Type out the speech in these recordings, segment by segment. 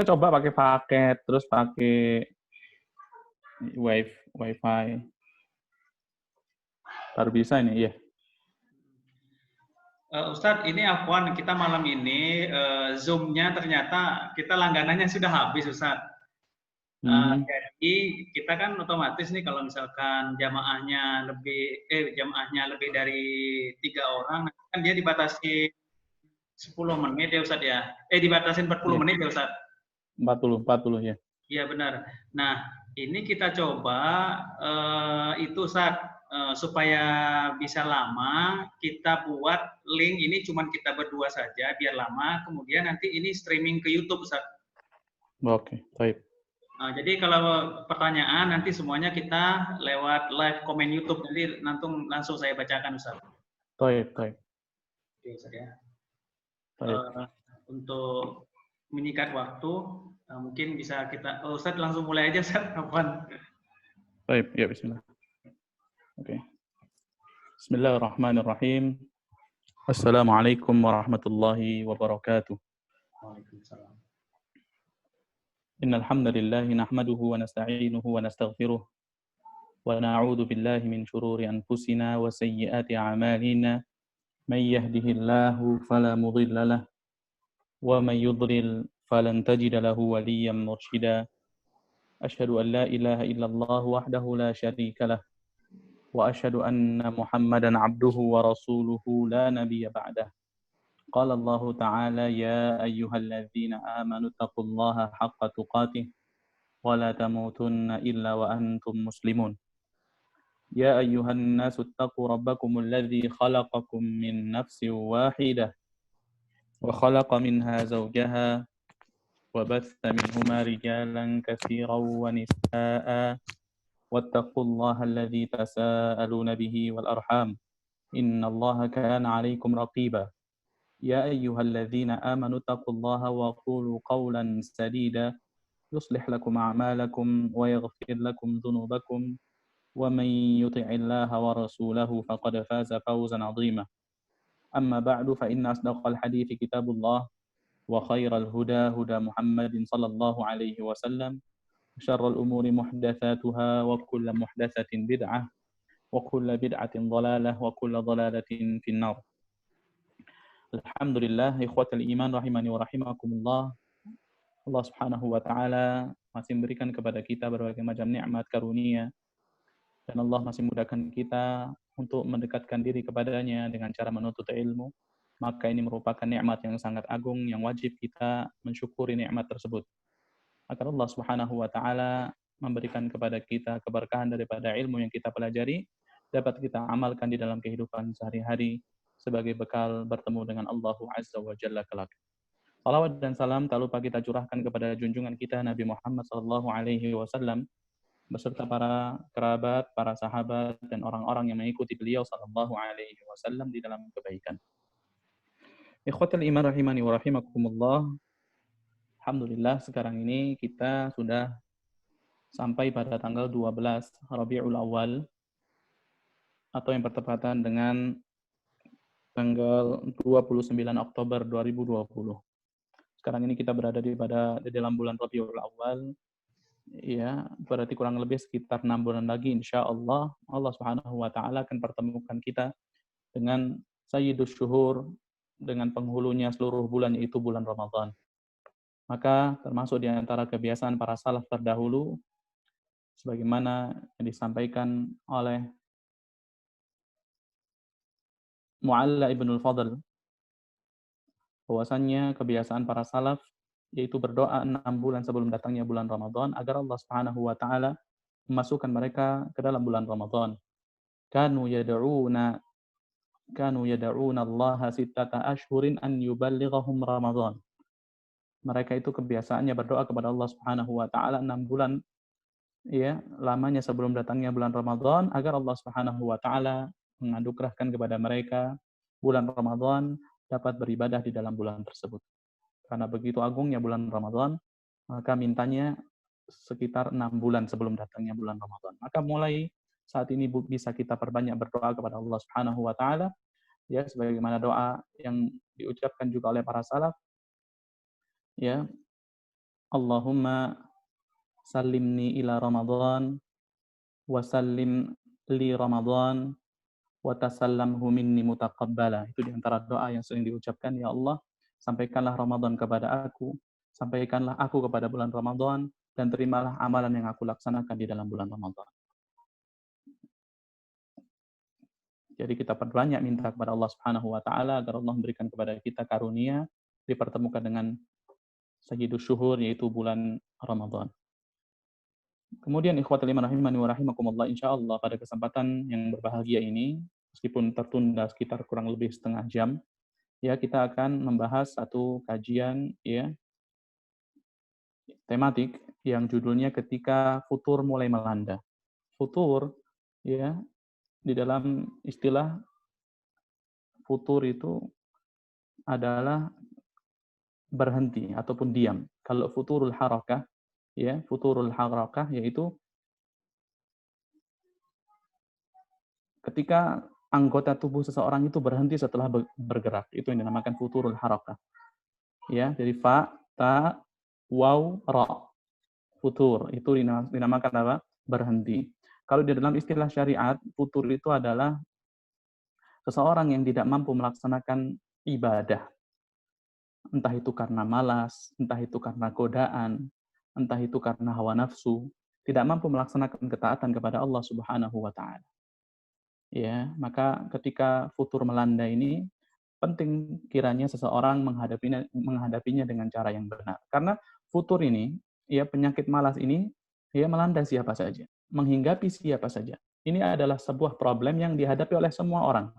coba pakai paket, terus pakai wifi, baru bisa ini, iya. Ustadz, ini Afwan, kita malam ini Zoom-nya ternyata kita langganannya sudah habis, Ustadz. Hmm, Jadi kita kan otomatis nih kalau misalkan jamaahnya lebih dari 3 orang, kan dia dibatasi 10 menit ya Ustadz ya. Dibatasi 40 iya, menit ya Ustadz. 40 ya. Iya benar. Nah, ini kita coba itu Ustadz, supaya bisa lama kita buat link ini cuman kita berdua saja biar lama. Kemudian nanti ini streaming ke YouTube Ustadz. Oke, baik. Jadi kalau pertanyaan nanti semuanya kita lewat live komen YouTube. Jadi langsung saya bacakan Ustaz. Baik, baik, Oke Ustaz ya. baik. Eh, untuk menyikat waktu, mungkin bisa kita, Ustaz langsung mulai aja Ustaz. Kapan? Baik, ya bismillah. Oke. Bismillahirrahmanirrahim. Assalamualaikum warahmatullahi wabarakatuh. Waalaikumsalam. Innal hamdalillah nahmaduhu wa nasta'inuhu wa nastaghfiruh wa na'udzu billahi min shururi anfusina wa sayyiati a'malina. May yahdihillahu fala mudilla lahu wa may yudlil falan tajida lahu waliyyan mursyida. Asyhadu an la ilaha illallah wahdahu la syarika lah wa asyhadu anna Muhammadan abduhu wa rasuluhu la nabiyya ba'dah. قال الله تعالى يا أيها الذين آمنوا اتقوا الله حق تقاته ولا تموتن إلا وأنتم مسلمون يا أيها الناس اتقوا ربكم الذي خلقكم من نفس واحدة وخلق منها زوجها وبث منهما رجالا كثيرا ونساء واتقوا الله الذي تساءلون به والأرحام إن الله كان عليكم رقيبا يا أيها الذين آمنوا اتقوا الله وقولوا قولا سديدا يصلح لكم أعمالكم ويغفر لكم ذنوبكم ومن يطع الله ورسوله فقد فاز فوزا عظيما أما بعد فإن أصدق الحديث كتاب الله وخير الهدى هدى محمد صلى الله عليه وسلم وشر الأمور محدثاتها وكل محدثة بدعة وكل بدعة ضلالة وكل ضلالة في النار. Alhamdulillah, ikhwatal iman rahimani wa rahimakumullah. Allah Subhanahu wa taala masih memberikan kepada kita berbagai macam nikmat karunia dan Allah masih memudahkan kita untuk mendekatkan diri kepadanya dengan cara menuntut ilmu. Maka ini merupakan nikmat yang sangat agung yang wajib kita mensyukuri nikmat tersebut. Agar Allah Subhanahu wa taala memberikan kepada kita keberkahan daripada ilmu yang kita pelajari dapat kita amalkan di dalam kehidupan sehari-hari sebagai bekal bertemu dengan Allah Azza wa Jalla kelak. Salawat dan salam tak lupa kita curahkan kepada junjungan kita Nabi Muhammad sallallahu alaihi wasallam beserta para kerabat, para sahabat dan orang-orang yang mengikuti beliau sallallahu alaihi wasallam di dalam kebaikan. Ikhwatul iman rahimani wa rahimakumullah. Alhamdulillah sekarang ini kita sudah sampai pada tanggal 12 Rabiul Awal atau yang bertepatan dengan tanggal 29 Oktober 2020. Sekarang ini kita berada di dalam bulan Rabiul Awal, ya, berarti kurang lebih sekitar 6 bulan lagi insya Allah Allah Subhanahu wa taala akan pertemukan kita dengan Sayyidus Syuhur, dengan penghulunya seluruh bulan, yaitu bulan Ramadan. Maka termasuk di antara kebiasaan para salaf terdahulu sebagaimana yang disampaikan oleh Mu'alla ibnul Fadl, bahwasannya kebiasaan para salaf yaitu berdoa 6 bulan sebelum datangnya bulan Ramadan agar Allah Subhanahu wa taala memasukkan mereka ke dalam bulan Ramadan. Kanu yad'una Allah sittata ashhurin an yuballighahum Ramadan. Mereka itu kebiasaannya berdoa kepada Allah Subhanahu wa taala 6 bulan, ya, lamanya sebelum datangnya bulan Ramadan agar Allah Subhanahu wa taala menganugerahkan kepada mereka bulan Ramadan dapat beribadah di dalam bulan tersebut. Karena begitu agungnya bulan Ramadan, maka mintanya sekitar 6 bulan sebelum datangnya bulan Ramadan. Maka mulai saat ini bisa kita perbanyak berdoa kepada Allah Subhanahu wa taala, ya, sebagaimana doa yang diucapkan juga oleh para salaf, ya, Allahumma sallimni ila Ramadan wa sallim li Ramadan wa tasallamhu minni mutaqabbala. Itu di antara doa yang sering diucapkan, ya Allah, sampaikanlah Ramadan kepada aku, sampaikanlah aku kepada bulan Ramadan, dan terimalah amalan yang aku laksanakan di dalam bulan Ramadan. Jadi kita perbanyak minta kepada Allah Subhanahu wa taala agar Allah memberikan kepada kita karunia dipertemukan dengan Sayyidus Syuhur, yaitu bulan Ramadan. Kemudian ikhwatul iman rahimani wa rahimakumullah, insyaallah pada kesempatan yang berbahagia ini, meskipun tertunda sekitar kurang lebih setengah jam, ya kita akan membahas satu kajian ya tematik yang judulnya ketika futur mulai melanda. Futur ya, di dalam istilah futur itu adalah berhenti ataupun diam. Kalau futurul harakah ya, futurul harakah yaitu ketika anggota tubuh seseorang itu berhenti setelah bergerak. Itu yang dinamakan futurul harakah. Ya, jadi fa, ta, waw, ra. Futur itu dinamakan apa? Berhenti. Kalau di dalam istilah syariat, futur itu adalah seseorang yang tidak mampu melaksanakan ibadah. Entah itu karena malas, entah itu karena godaan, entah itu karena hawa nafsu, tidak mampu melaksanakan ketaatan kepada Allah Subhanahu wa taala. Ya, maka ketika futur melanda ini penting kiranya seseorang menghadapinya dengan cara yang benar. Karena futur ini, ya penyakit malas ini, ya melanda siapa saja, menghinggapi siapa saja. Ini adalah sebuah problem yang dihadapi oleh semua orang.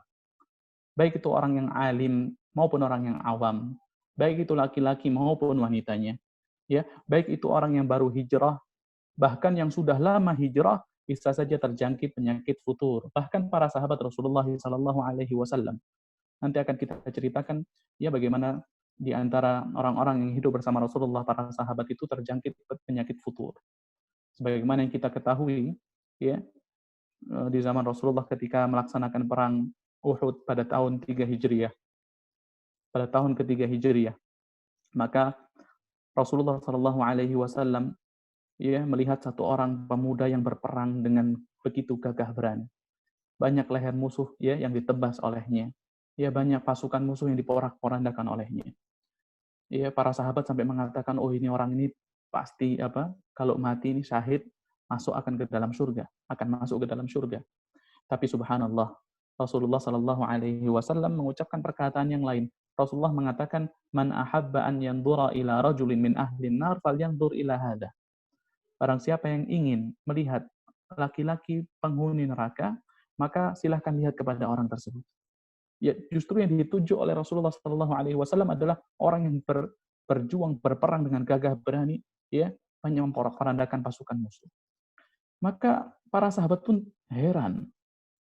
Baik itu orang yang alim maupun orang yang awam, baik itu laki-laki maupun wanitanya. Ya, baik itu orang yang baru hijrah, bahkan yang sudah lama hijrah bisa saja terjangkit penyakit futur. Bahkan para sahabat Rasulullah SAW. Nanti akan kita ceritakan ya bagaimana di antara orang-orang yang hidup bersama Rasulullah, para sahabat itu terjangkit penyakit futur. Sebagaimana yang kita ketahui ya di zaman Rasulullah ketika melaksanakan perang Uhud pada tahun 3 Hijriah. Pada tahun ketiga Hijriah, maka Rasulullah SAW ya melihat satu orang pemuda yang berperang dengan begitu gagah berani. Banyak leher musuh ya yang ditebas olehnya. Ya banyak pasukan musuh yang diporak-porandakan olehnya. Ya para sahabat sampai mengatakan, oh ini orang ini pasti kalau mati ini syahid akan ke dalam surga, akan masuk ke dalam surga. Tapi subhanallah, Rasulullah Shallallahu Alaihi Wasallam mengucapkan perkataan yang lain. Rasulullah mengatakan, man ahabba an yandura ila rajulin min ahlin nar falyandur ila hada. Barang siapa yang ingin melihat laki-laki penghuni neraka, maka silahkan lihat kepada orang tersebut. Ya, justru yang dituju oleh Rasulullah Shallallahu Alaihi Wasallam adalah orang yang berjuang, berperang dengan gagah berani, ya, hanya memporak-porandakan pasukan musuh. Maka para sahabat pun heran,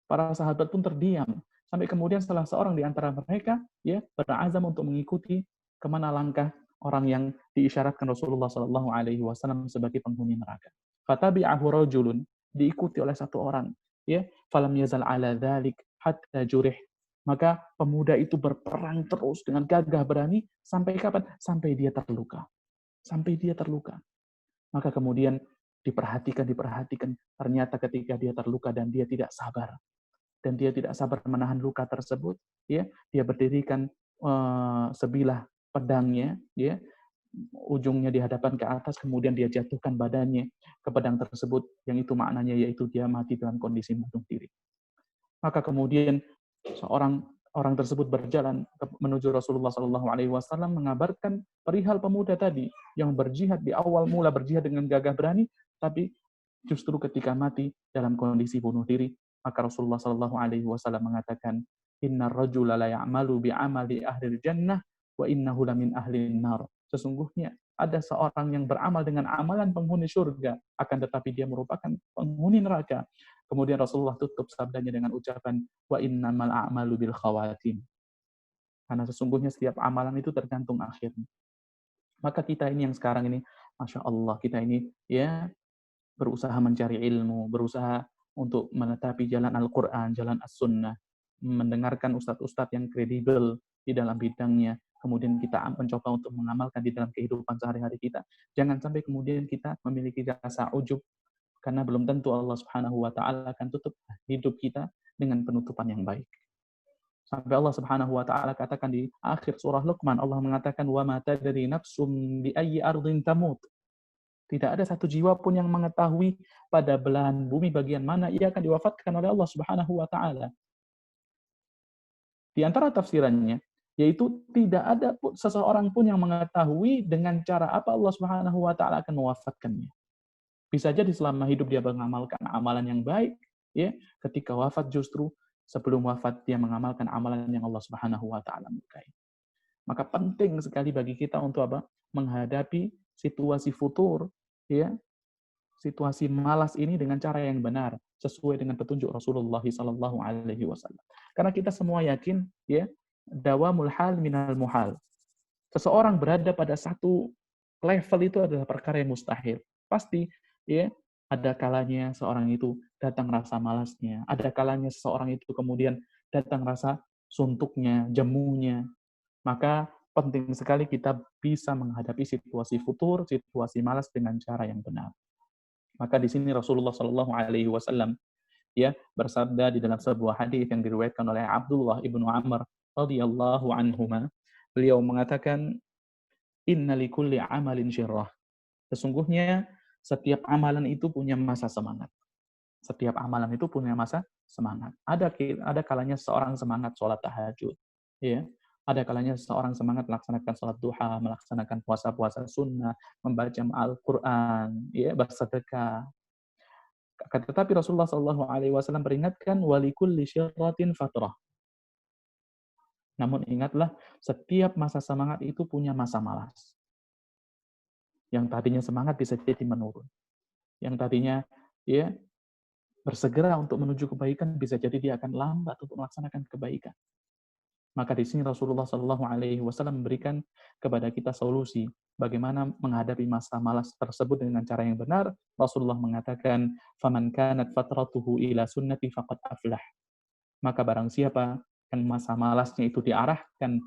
para sahabat pun terdiam, sampai kemudian salah seorang di antara mereka, ya, berazam untuk mengikuti kemana langkah orang yang diisyaratkan Rasulullah Shallallahu Alaihi Wasallam sebagai penghuni neraka. Fatabi'ahu rajulun, diikuti oleh satu orang, ya, falam yazal ala dzalik hatta jurih. Maka pemuda itu berperang terus dengan gagah berani sampai kapan? Sampai dia terluka. Sampai dia terluka. Maka kemudian diperhatikan. Ternyata ketika dia terluka dan dia tidak sabar. Dan dia tidak sabar menahan luka tersebut, ya, dia berdirikan sebilah pedangnya, ya, ujungnya dihadapkan ke atas, kemudian dia jatuhkan badannya ke pedang tersebut, yang itu maknanya yaitu dia mati dalam kondisi bunuh diri. Maka kemudian orang tersebut berjalan menuju Rasulullah SAW mengabarkan perihal pemuda tadi yang berjihad di awal mula berjihad dengan gagah berani, tapi justru ketika mati dalam kondisi bunuh diri. Maka Rasulullah SAW mengatakan, Inna rajula la ya'malu bi'amali ahli jannah wa innahu lamin ahli nar. Sesungguhnya ada seorang yang beramal dengan amalan penghuni surga, akan tetapi dia merupakan penghuni neraka. Kemudian Rasulullah tutup sabdanya dengan ucapan, wa innamal a'malu bil khawatim. Karena sesungguhnya setiap amalan itu tergantung akhirnya. Maka kita ini yang sekarang ini, Masya Allah, kita ini ya berusaha mencari ilmu, berusaha untuk menetapi jalan Al-Quran, jalan As-Sunnah, mendengarkan ustadz-ustadz yang kredibel di dalam bidangnya. kemudian kita mencoba untuk mengamalkan di dalam kehidupan sehari-hari kita. Jangan sampai kemudian kita memiliki rasa ujub, karena belum tentu Allah Subhanahu wa taala akan tutup hidup kita dengan penutupan yang baik. Sampai Allah Subhanahu wa taala katakan di akhir surah Luqman, Allah mengatakan wa ma tadri nafsum bi ayyi ardhin tamut. Tidak ada satu jiwa pun yang mengetahui pada belahan bumi bagian mana ia akan diwafatkan oleh Allah Subhanahu wa taala. Di antara tafsirannya, yaitu tidak ada seseorang pun yang mengetahui dengan cara apa Allah Subhanahu wa taala akan mewafatkannya. Bisa jadi selama hidup dia mengamalkan amalan yang baik, ya, ketika wafat justru sebelum wafat dia mengamalkan amalan yang Allah Subhanahu wa taala murkai. Maka penting sekali bagi kita untuk apa? Menghadapi situasi futur, ya, situasi malas ini dengan cara yang benar, sesuai dengan petunjuk Rasulullah sallallahu alaihi wasallam. Karena kita semua yakin, ya, dawamul hal minal muhal. Seseorang berada pada satu level itu adalah perkara yang mustahil. Pasti, ya, ada kalanya seorang itu datang rasa malasnya, ada kalanya seseorang itu kemudian datang rasa suntuknya, jemunya. Maka penting sekali kita bisa menghadapi situasi futur, situasi malas dengan cara yang benar. Maka di sini Rasulullah Shallallahu Alaihi Wasallam, ya, bersabda di dalam sebuah hadis yang diriwayatkan oleh Abdullah ibnu Amr radhiyallahu anhuma, beliau mengatakan, Inna likulli amalin syirrah. Sesungguhnya setiap amalan itu punya masa semangat. Setiap amalan itu punya masa semangat. Ada kalanya seorang semangat sholat tahajud, ya. Ada kalanya seorang semangat melaksanakan sholat duha, melaksanakan puasa-puasa sunnah, membaca Al-Quran, ya, bersedekah. Tetapi Rasulullah Shallallahu Alaihi Wasallam peringatkan, walikulli syirratin fatrah. Namun ingatlah, setiap masa semangat itu punya masa malas. Yang tadinya semangat bisa jadi menurun. Yang tadinya, ya, bersegera untuk menuju kebaikan, bisa jadi dia akan lambat untuk melaksanakan kebaikan. Maka di sini Rasulullah Shallallahu Alaihi Wasallam memberikan kepada kita solusi bagaimana menghadapi masa malas tersebut dengan cara yang benar. Rasulullah mengatakan, "Faman kanat fatratuhu ila sunnati faqad aflah." Maka barang siapa yang masa malasnya itu diarahkan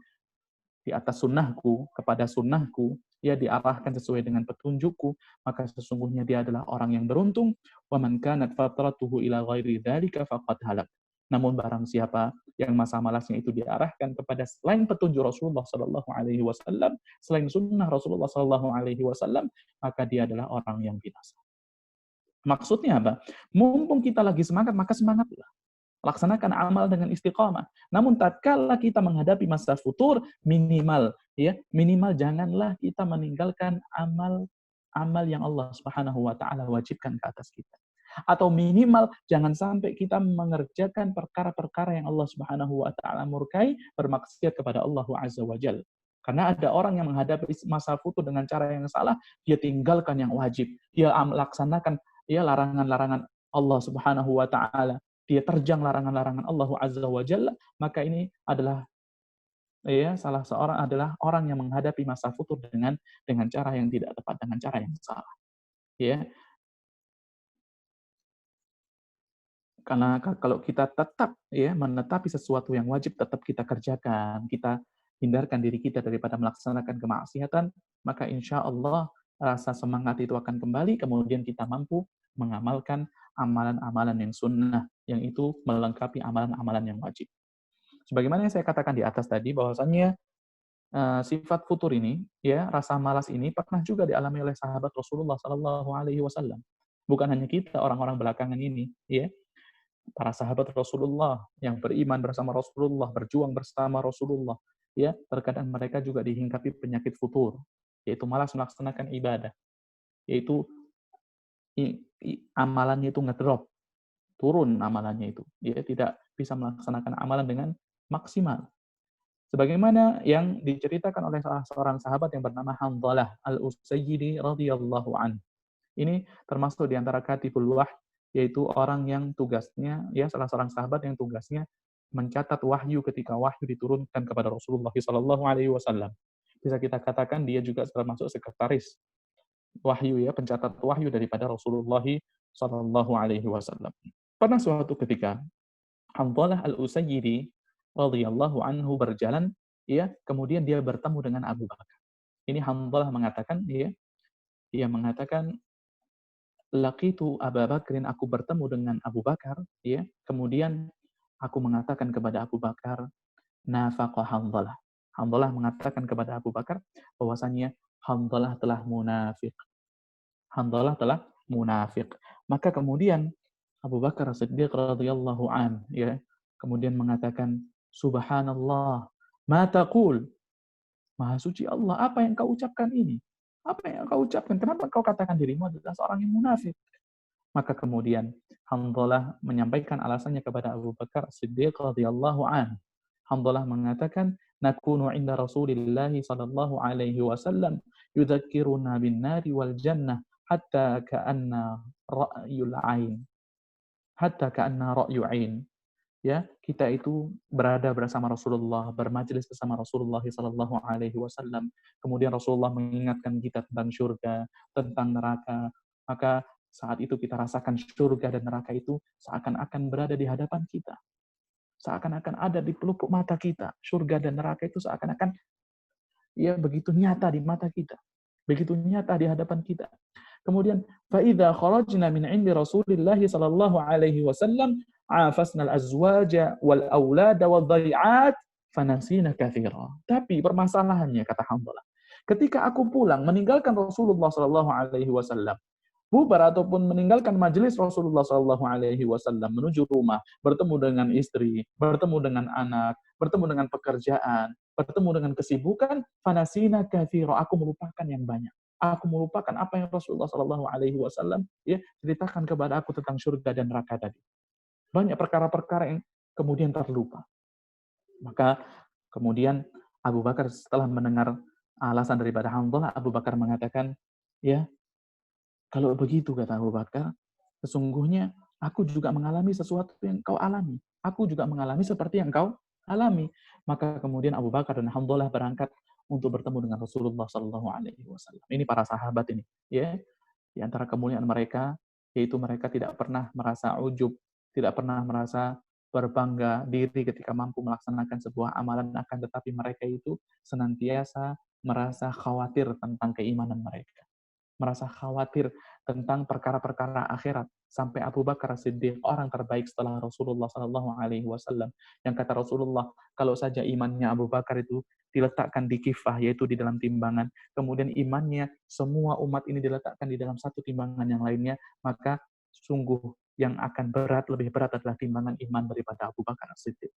di atas sunnahku, kepada sunnahku, ia diarahkan sesuai dengan petunjukku, maka sesungguhnya dia adalah orang yang beruntung. وَمَنْ كَانَتْ فَطْرَتُهُ إِلَى غَيْرِ ذَلِكَ فَقَدْ هَلَكَ. Namun barang siapa yang masa malasnya itu diarahkan kepada selain petunjuk Rasulullah Sallallahu Alaihi Wasallam, selain sunnah Rasulullah Sallallahu Alaihi Wasallam, maka dia adalah orang yang binasa. Maksudnya apa? Mumpung kita lagi semangat, maka semangatlah. Laksanakan amal dengan istiqamah. Namun tatkala kita menghadapi masa futur, minimal, ya, minimal janganlah kita meninggalkan amal yang Allah Subhanahu wa taala wajibkan ke atas kita. Atau minimal jangan sampai kita mengerjakan perkara-perkara yang Allah Subhanahu wa taala murkai, bermaksiat kepada Allah Azza wa Jalla. Karena ada orang yang menghadapi masa futur dengan cara yang salah, dia tinggalkan yang wajib, dia laksanakan, ya, larangan-larangan Allah Subhanahu wa taala, dia terjang larangan-larangan Allah Azza wa Jalla, maka ini adalah, ya, salah seorang adalah orang yang menghadapi masa futur dengan cara yang tidak tepat, dengan cara yang salah. Ya, karena kalau kita tetap, ya, menetapi sesuatu yang wajib tetap kita kerjakan, kita hindarkan diri kita daripada melaksanakan kemaksiatan, maka insya Allah rasa semangat itu akan kembali, kemudian kita mampu mengamalkan amalan-amalan yang sunnah, yang itu melengkapi amalan-amalan yang wajib. Sebagaimana yang saya katakan di atas tadi, bahwasannya sifat futur ini, ya, rasa malas ini pernah juga dialami oleh sahabat Rasulullah Sallallahu Alaihi Wasallam. Bukan hanya kita orang-orang belakangan ini, ya, para sahabat Rasulullah yang beriman bersama Rasulullah, berjuang bersama Rasulullah, ya, terkadang mereka juga dihinggapi penyakit futur, yaitu malas melaksanakan ibadah, yaitu amalannya itu ngedrop, turun amalannya itu, dia tidak bisa melaksanakan amalan dengan maksimal. Sebagaimana yang diceritakan oleh salah seorang sahabat yang bernama Hanzalah Al-Usayyidi radhiyallahu anhu. Ini termasuk di antara katibul wahyi, yaitu orang yang tugasnya, ya, salah seorang sahabat yang tugasnya mencatat wahyu ketika wahyu diturunkan kepada Rasulullah Sallallahu Alaihi Wasallam. Bisa kita katakan dia juga termasuk sekretaris wahyu, ya, pencatat wahyu daripada Rasulullah Sallallahu Alaihi Wasallam. Pernah suatu ketika Hanzalah Al-Usayyidi radhiyallahu anhu berjalan ya, kemudian dia bertemu dengan Abu Bakar. Ini Hanzalah mengatakan, ya, dia mengatakan, laqitu Abu Bakrin, aku bertemu dengan Abu Bakar, ya. Kemudian aku mengatakan kepada Abu Bakar, nafaqa Hanzalah. Hanzalah mengatakan kepada Abu Bakar bahwasanya Hanzalah telah munafik. Hanzalah telah munafik. Maka kemudian Abu Bakar As-Siddiq radhiyallahu an, ya, kemudian mengatakan, subhanallah, ma taqul? Maha suci Allah, apa yang kau ucapkan ini? Apa yang kau ucapkan? Kenapa kau katakan dirimu adalah seorang yang munafik? Maka kemudian Hanzalah menyampaikan alasannya kepada Abu Bakar Siddiq radhiyallahu an. Hanzalah mengatakan, nakunu inda Rasulillah sallallahu alaihi wasallam yudzakkiruna bin nari wal jannah hatta ka'anna ra'yul ain. Hatta ka'anna ra'yu ain. Ya, kita itu berada bersama Rasulullah, bermajelis bersama Rasulullah sallallahu alaihi wasallam. Kemudian Rasulullah mengingatkan kita tentang surga, tentang neraka. Maka saat itu kita rasakan surga dan neraka itu seakan-akan berada di hadapan kita. Seakan-akan ada di pelupuk mata kita. Surga dan neraka itu seakan-akan ya begitu nyata di mata kita. Begitu nyata di hadapan kita. Kemudian فَإِذَا خَرَجْنَا مِنْ عِنْدِ رَسُولِ اللَّهِ صَلَى اللَّهُ عَلَيْهِ وَسَلَّمَ عَافَسْنَا الْأَزْوَاجَ وَالْأَوْلَادَ وَالضَّيْعَاتِ فَنَسِينَا كَثِيرًا. Tapi permasalahannya, kata Hanzalah, ketika aku pulang meninggalkan Rasulullah sallallahu alaihi wasallam, bubar ataupun meninggalkan majelis Rasulullah sallallahu alaihi wasallam menuju rumah, bertemu dengan istri, bertemu dengan anak, bertemu dengan pekerjaan, bertemu dengan kesibukan, fanasina katsira, aku melupakan yang banyak. Aku melupakan apa yang Rasulullah sallallahu alaihi wasallam ya ceritakan kepada aku tentang surga dan neraka tadi. Banyak perkara-perkara yang kemudian terlupa. Maka kemudian Abu Bakar setelah mendengar alasan daripada Hanzalah, Abu Bakar mengatakan, ya, kalau begitu, kata Abu Bakar, sesungguhnya aku juga mengalami sesuatu yang kau alami. Aku juga mengalami seperti yang kau alami. Maka kemudian Abu Bakar dan Hanzalah berangkat untuk bertemu dengan Rasulullah Shallallahu Alaihi Wasallam. Ini para sahabat ini, ya. Di antara kemuliaan mereka, yaitu mereka tidak pernah merasa ujub, tidak pernah merasa berbangga diri ketika mampu melaksanakan sebuah amalan, akan tetapi mereka itu senantiasa merasa khawatir tentang keimanan mereka, merasa khawatir tentang perkara-perkara akhirat. Sampai Abu Bakar Siddiq, orang terbaik setelah Rasulullah Sallallahu Alaihi Wasallam, yang kata Rasulullah, kalau saja imannya Abu Bakar itu diletakkan di kifah, yaitu di dalam timbangan, kemudian imannya semua umat ini diletakkan di dalam satu timbangan yang lainnya, maka sungguh yang akan berat, lebih berat adalah timbangan iman daripada Abu Bakar Siddiq.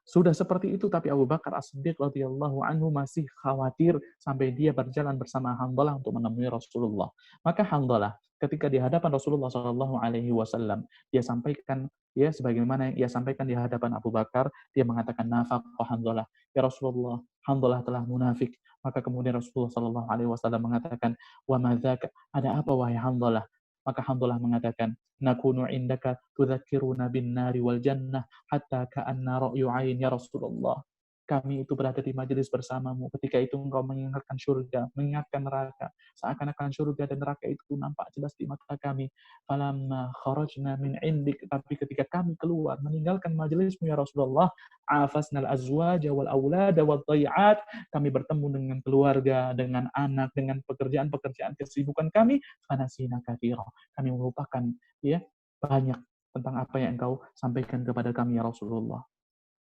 Sudah seperti itu, tapi Abu Bakar As-Siddiq radhiyallahu anhu masih khawatir sampai dia berjalan bersama Hanzalah untuk menemui Rasulullah. Maka Hanzalah ketika di hadapan Rasulullah Shallallahu Alaihi Wasallam, dia sampaikan, ya, sebagaimana yang ia sampaikan di hadapan Abu Bakar, dia mengatakan, nafaqah Hanzalah, ya Rasulullah, Hanzalah telah munafik. Maka kemudian Rasulullah Shallallahu Alaihi Wasallam mengatakan, wa madzaka, ada apa wahai Hanzalah? Maka Hanzalah mengatakan, nakunu indaka tudzakkiruna bin nari wal jannah hatta ka'anna ra'yu ain ya Rasulullah. Kami itu berada di majelis bersamamu. Ketika itu engkau mengingatkan surga, mengingatkan neraka. Seakan-akan surga dan neraka itu nampak jelas di mata kami. Falamma kharajna min indik. Tapi ketika kami keluar, meninggalkan majelismu ya Rasulullah, afasnal azwaja wal awlada wal dhai'at. Kami bertemu dengan keluarga, dengan anak, dengan pekerjaan-pekerjaan kesibukan kami. Fanasina katsira. Kami melupakan, ya, banyak tentang apa yang engkau sampaikan kepada kami ya Rasulullah.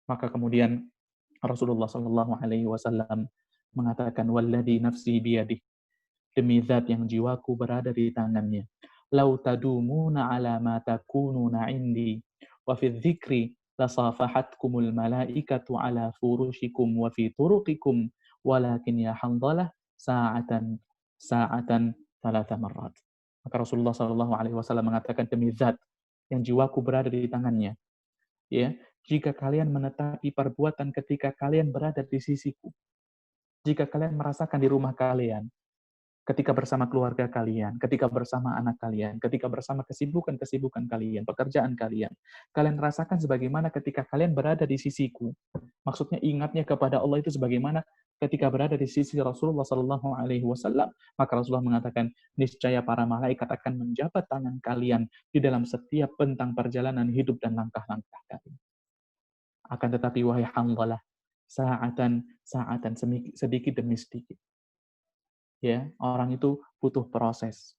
Maka kemudian Rasulullah Shallallahu Alaihi Wasallam mengatakan, walladhi nafsi biyadih, demi zat yang jiwaku berada di tangannya, lau tadumuna ala ma takununa indi, wa fi dzikri lasafahatkumul malaikatu ala furushikum wa fi turuqikum, walakin ya Hanzalah sa'atan thalatha marrat. Maka Rasulullah Shallallahu Alaihi Wasallam mengatakan, demi zat yang jiwaku berada di tangannya, ya, jika kalian menetapi perbuatan ketika kalian berada di sisiku, jika kalian merasakan di rumah kalian, ketika bersama keluarga kalian, ketika bersama anak kalian, ketika bersama kesibukan-kesibukan kalian, pekerjaan kalian, kalian rasakan sebagaimana ketika kalian berada di sisiku. Maksudnya ingatnya kepada Allah itu sebagaimana ketika berada di sisi Rasulullah Sallallahu Alaihi Wasallam. Maka Rasulullah mengatakan, niscaya para malaikat akan menjabat tangan kalian di dalam setiap bentang perjalanan hidup dan langkah-langkah kalian. Akan tetapi wahai Hanzalah, sa'atan sedikit demi sedikit. Ya, orang itu butuh proses.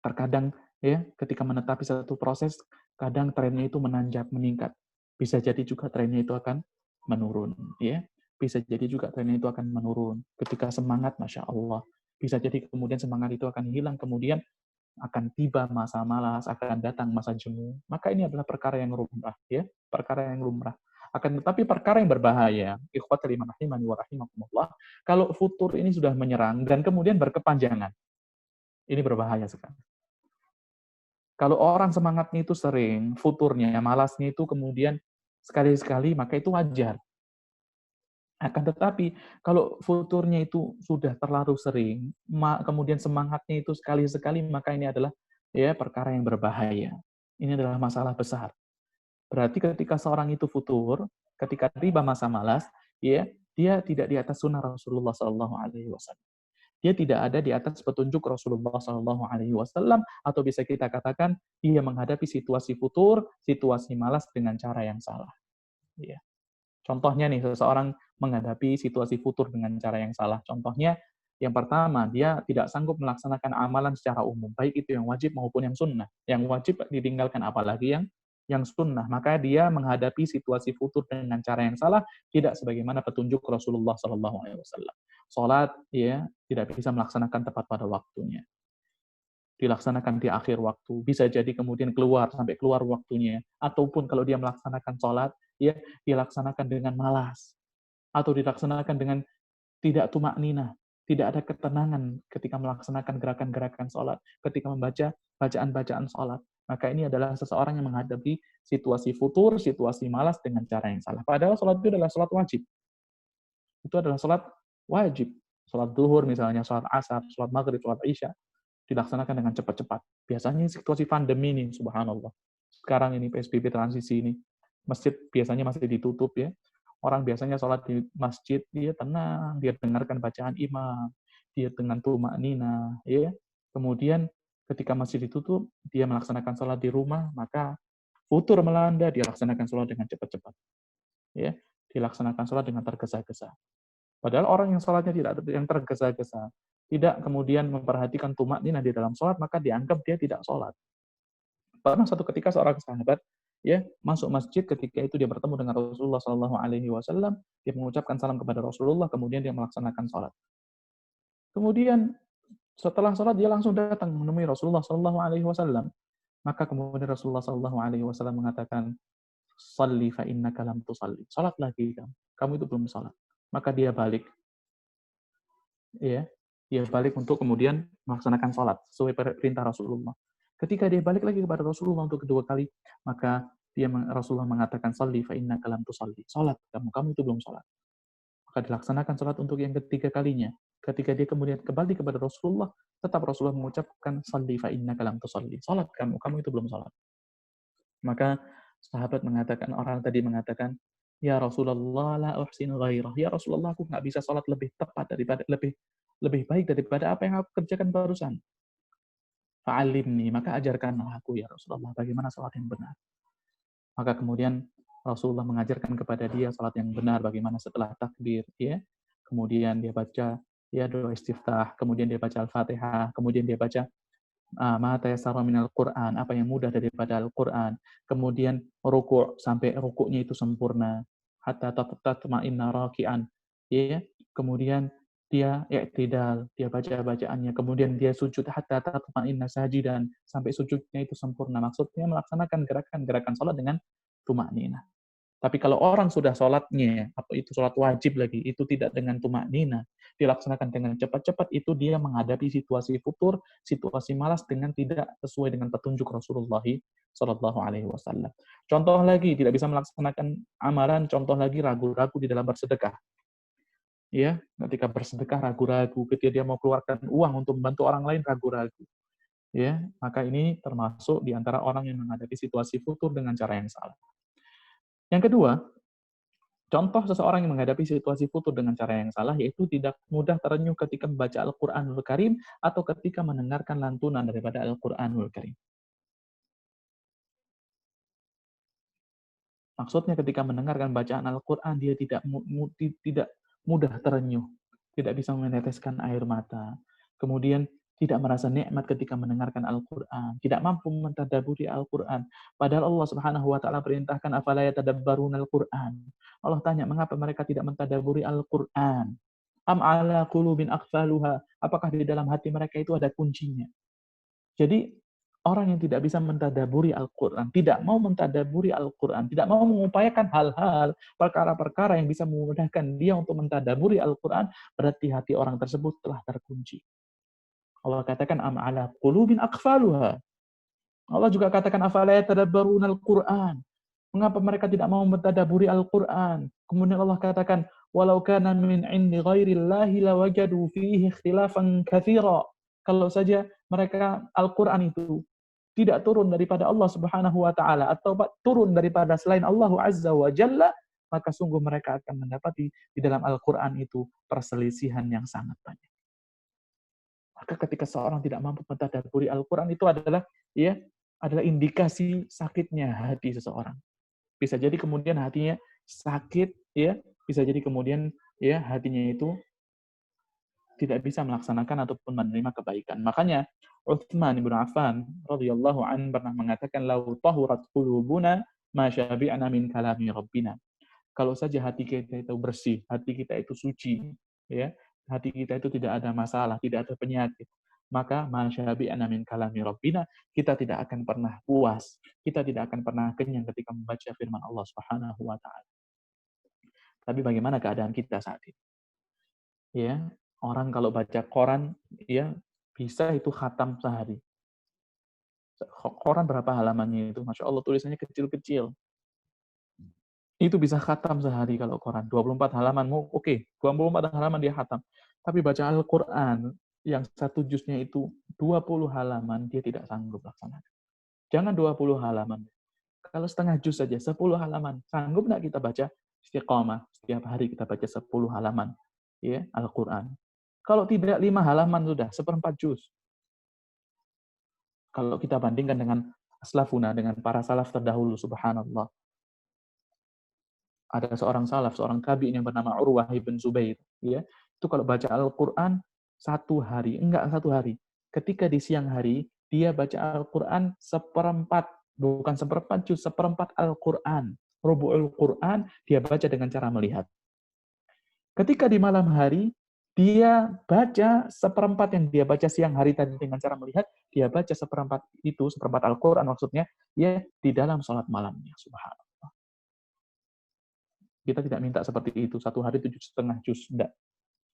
Terkadang ya, ketika menetapi satu proses, kadang trennya itu menanjak, meningkat. Bisa jadi juga trennya itu akan menurun, ya. Bisa jadi juga trennya itu akan menurun. Ketika semangat, Masya Allah. Bisa jadi kemudian semangat itu akan hilang, kemudian akan tiba masa malas, akan datang masa jemu. Maka ini adalah perkara yang lumrah, ya, perkara yang lumrah. Akan tetapi perkara yang berbahaya, ikhwatul iman rahimani wa rahimakumullah, kalau futur ini sudah menyerang dan kemudian berkepanjangan. Ini berbahaya sekali. Kalau orang semangatnya itu sering, futurnya, malasnya itu kemudian sekali-sekali, maka itu wajar. Akan tetapi, kalau futurnya itu sudah terlalu sering, kemudian semangatnya itu sekali-sekali, maka ini adalah ya perkara yang berbahaya. Ini adalah masalah besar. Berarti ketika seorang itu futur, ketika tiba masa malas, ya dia tidak di atas sunnah Rasulullah SAW. Dia tidak ada di atas petunjuk Rasulullah SAW, atau bisa kita katakan dia menghadapi situasi futur, situasi malas dengan cara yang salah. Ya. Contohnya nih, seseorang menghadapi situasi futur dengan cara yang salah. Contohnya, yang pertama, dia tidak sanggup melaksanakan amalan secara umum, baik itu yang wajib maupun yang sunnah. Yang wajib ditinggalkan, apalagi yang sunnah. Maka dia menghadapi situasi futur dengan cara yang salah, tidak sebagaimana petunjuk Rasulullah SAW. Salat, ya, tidak bisa melaksanakan tepat pada waktunya. Dilaksanakan di akhir waktu. Bisa jadi kemudian sampai keluar waktunya. Ataupun kalau dia melaksanakan sholat, ya dilaksanakan dengan malas. Atau dilaksanakan dengan tidak tumak ninah. Tidak ada ketenangan ketika melaksanakan gerakan-gerakan sholat. Ketika membaca bacaan-bacaan sholat. Maka ini adalah seseorang yang menghadapi situasi futur, situasi malas dengan cara yang salah. Padahal sholat itu adalah sholat wajib. Itu adalah sholat wajib. Sholat duhur misalnya, sholat asar, sholat maghrib, sholat isya. Dilaksanakan dengan cepat-cepat. Biasanya situasi pandemi ini, subhanallah. Sekarang ini PSBB transisi ini, masjid biasanya masih ditutup ya. Orang biasanya sholat di masjid, dia tenang, dia dengarkan bacaan imam, dia dengan tumak nina, ya. Kemudian ketika masjid ditutup, dia melaksanakan sholat di rumah, maka futur melanda, dia laksanakan sholat dengan cepat-cepat. Ya, dilaksanakan sholat dengan tergesa-gesa. Padahal orang yang sholatnya tidak yang tergesa-gesa, tidak kemudian memperhatikan tumak nina di dalam sholat, maka dianggap dia tidak sholat. Pernah satu ketika seorang sahabat ya masuk masjid, ketika itu dia bertemu dengan Rasulullah SAW, dia mengucapkan salam kepada Rasulullah, kemudian dia melaksanakan sholat. Kemudian setelah sholat dia langsung datang menemui Rasulullah SAW. Maka kemudian Rasulullah SAW mengatakan, "Shalli fa innaka lam tusalli." Salat lagi kamu itu belum salat. Maka dia balik. Ya, dia balik untuk kemudian melaksanakan sholat sesuai perintah Rasulullah. Ketika dia balik lagi kepada Rasulullah untuk kedua kali, maka Rasulullah mengatakan, "Shalli fa innaka lam tusalli." Salat kamu itu belum salat. Maka dilaksanakan salat untuk yang ketiga kalinya. Ketika dia kemudian kembali kepada Rasulullah, tetap Rasulullah mengucapkan, "Shalli fa innaka lam tusalli." Salat kamu itu belum salat. Maka sahabat mengatakan, orang tadi mengatakan, "Ya Rasulullah, la uhsinu ghairah." Ya Rasulullah, aku nggak bisa sholat lebih tepat daripada lebih baik daripada apa yang aku kerjakan barusan. Fa'alimni, maka ajarkanlah aku ya Rasulullah bagaimana sholat yang benar. Maka kemudian Rasulullah mengajarkan kepada dia sholat yang benar, bagaimana setelah takbir, ya. Kemudian dia baca ya doa istiftah, kemudian dia baca Al-Fatihah, kemudian dia baca ma tayassara minal Qur'an, apa yang mudah daripada Al-Qur'an. Kemudian ruku' sampai rukuknya itu sempurna, hatta tatma'inna raki'an. Ya, kemudian dia i'tidal, dia baca bacaannya, kemudian dia sujud hatta tatma'inna sajidan, sampai sujudnya itu sempurna. Maksudnya melaksanakan gerakan-gerakan salat dengan tumakninah. Tapi kalau orang sudah sholatnya, apa itu sholat wajib lagi, itu tidak dengan tumak nina, dilaksanakan dengan cepat-cepat, itu dia menghadapi situasi futur, situasi malas dengan tidak sesuai dengan petunjuk Rasulullah Shallallahu Alaihi Wasallam. Contoh lagi, tidak bisa melaksanakan amalan, contoh lagi ragu-ragu di dalam bersedekah. Ya, ketika bersedekah ragu-ragu, ketika dia mau keluarkan uang untuk membantu orang lain ragu-ragu. Ya, maka ini termasuk di antara orang yang menghadapi situasi futur dengan cara yang salah. Yang kedua, contoh seseorang yang menghadapi situasi futur dengan cara yang salah, yaitu tidak mudah terenyuh ketika membaca Al-Quranul Karim atau ketika mendengarkan lantunan daripada Al-Quranul Karim. Maksudnya ketika mendengarkan bacaan Al-Quran, dia tidak mudah terenyuh, tidak bisa meneteskan air mata. Kemudian tidak merasa nikmat ketika mendengarkan Al-Quran, tidak mampu mentadabburi Al-Quran. Padahal Allah Subhanahu wa taala perintahkan afala yatadabbaruna Al-Quran. Allah tanya, mengapa mereka tidak mentadabburi Al-Quran? Am ala qulubin aqfaluha? Apakah di dalam hati mereka itu ada kuncinya? Jadi orang yang tidak bisa mentadaburi Al-Quran, tidak mau mentadaburi Al-Quran, tidak mau mengupayakan hal-hal, perkara-perkara yang bisa memudahkan dia untuk mentadaburi Al-Quran, berarti hati orang tersebut telah terkunci. Allah katakan, am ala qulubin aqfaluha. Allah juga katakan, afala yatadabbaruna Al-Quran. Mengapa mereka tidak mau mentadaburi Al-Quran? Kemudian Allah katakan, walau kana min indi ghairillahi lawajadu fihi ikhtilafan katsira. Kalau saja mereka Al-Quran itu tidak turun daripada Allah Subhanahu wa taala atau turun daripada selain Allah Azza wa Jalla, maka sungguh mereka akan mendapati di dalam Al-Quran itu perselisihan yang sangat banyak. Maka ketika seorang tidak mampu mentadabburi Al-Quran itu adalah indikasi sakitnya hati seseorang. Bisa jadi kemudian hatinya sakit, bisa jadi kemudian hatinya itu tidak bisa melaksanakan ataupun menerima kebaikan. Makanya Utsman bin Affan radhiyallahu an pernah mengatakan, "Lau tahurat qulubuna ma syabi'na min kalami rabbina." Kalau saja hati kita itu bersih, hati kita itu suci, hati kita itu tidak ada masalah, tidak ada penyakit, maka ma syabi'na min kalami rabbina, kita tidak akan pernah puas, kita tidak akan pernah kenyang ketika membaca firman Allah Subhanahu wa taala. Tapi bagaimana keadaan kita saat ini? Orang kalau baca koran, bisa itu khatam sehari. Koran berapa halamannya itu? Masya Allah, tulisannya kecil-kecil. Itu bisa khatam sehari kalau koran. 24 halaman, oke. 24 halaman dia khatam. Tapi baca Al-Quran, yang satu juznya itu 20 halaman, dia tidak sanggup laksanakan. Jangan 20 halaman. Kalau setengah juz saja, 10 halaman. Sanggup nggak kita baca istiqamah? Setiap hari kita baca 10 halaman Al-Quran. Kalau tidak 5 halaman sudah, 1/4 juz. Kalau kita bandingkan dengan aslafuna, dengan para salaf terdahulu, subhanallah. Ada seorang salaf, seorang tabi'in yang bernama Urwah ibn Zubair. Itu kalau baca Al-Quran, 1 hari, enggak 1 hari. Ketika di siang hari, dia baca Al-Quran 1/4, bukan 1/4 juz, 1/4 Al-Quran. Rubu'ul Quran, dia baca dengan cara melihat. Ketika di malam hari, dia baca 1/4 yang dia baca siang hari tadi dengan cara melihat, dia baca 1/4 itu, 1/4 Al-Quran maksudnya, di dalam sholat malamnya, subhanallah. Kita tidak minta seperti itu, 1 hari 7,5 juz, enggak.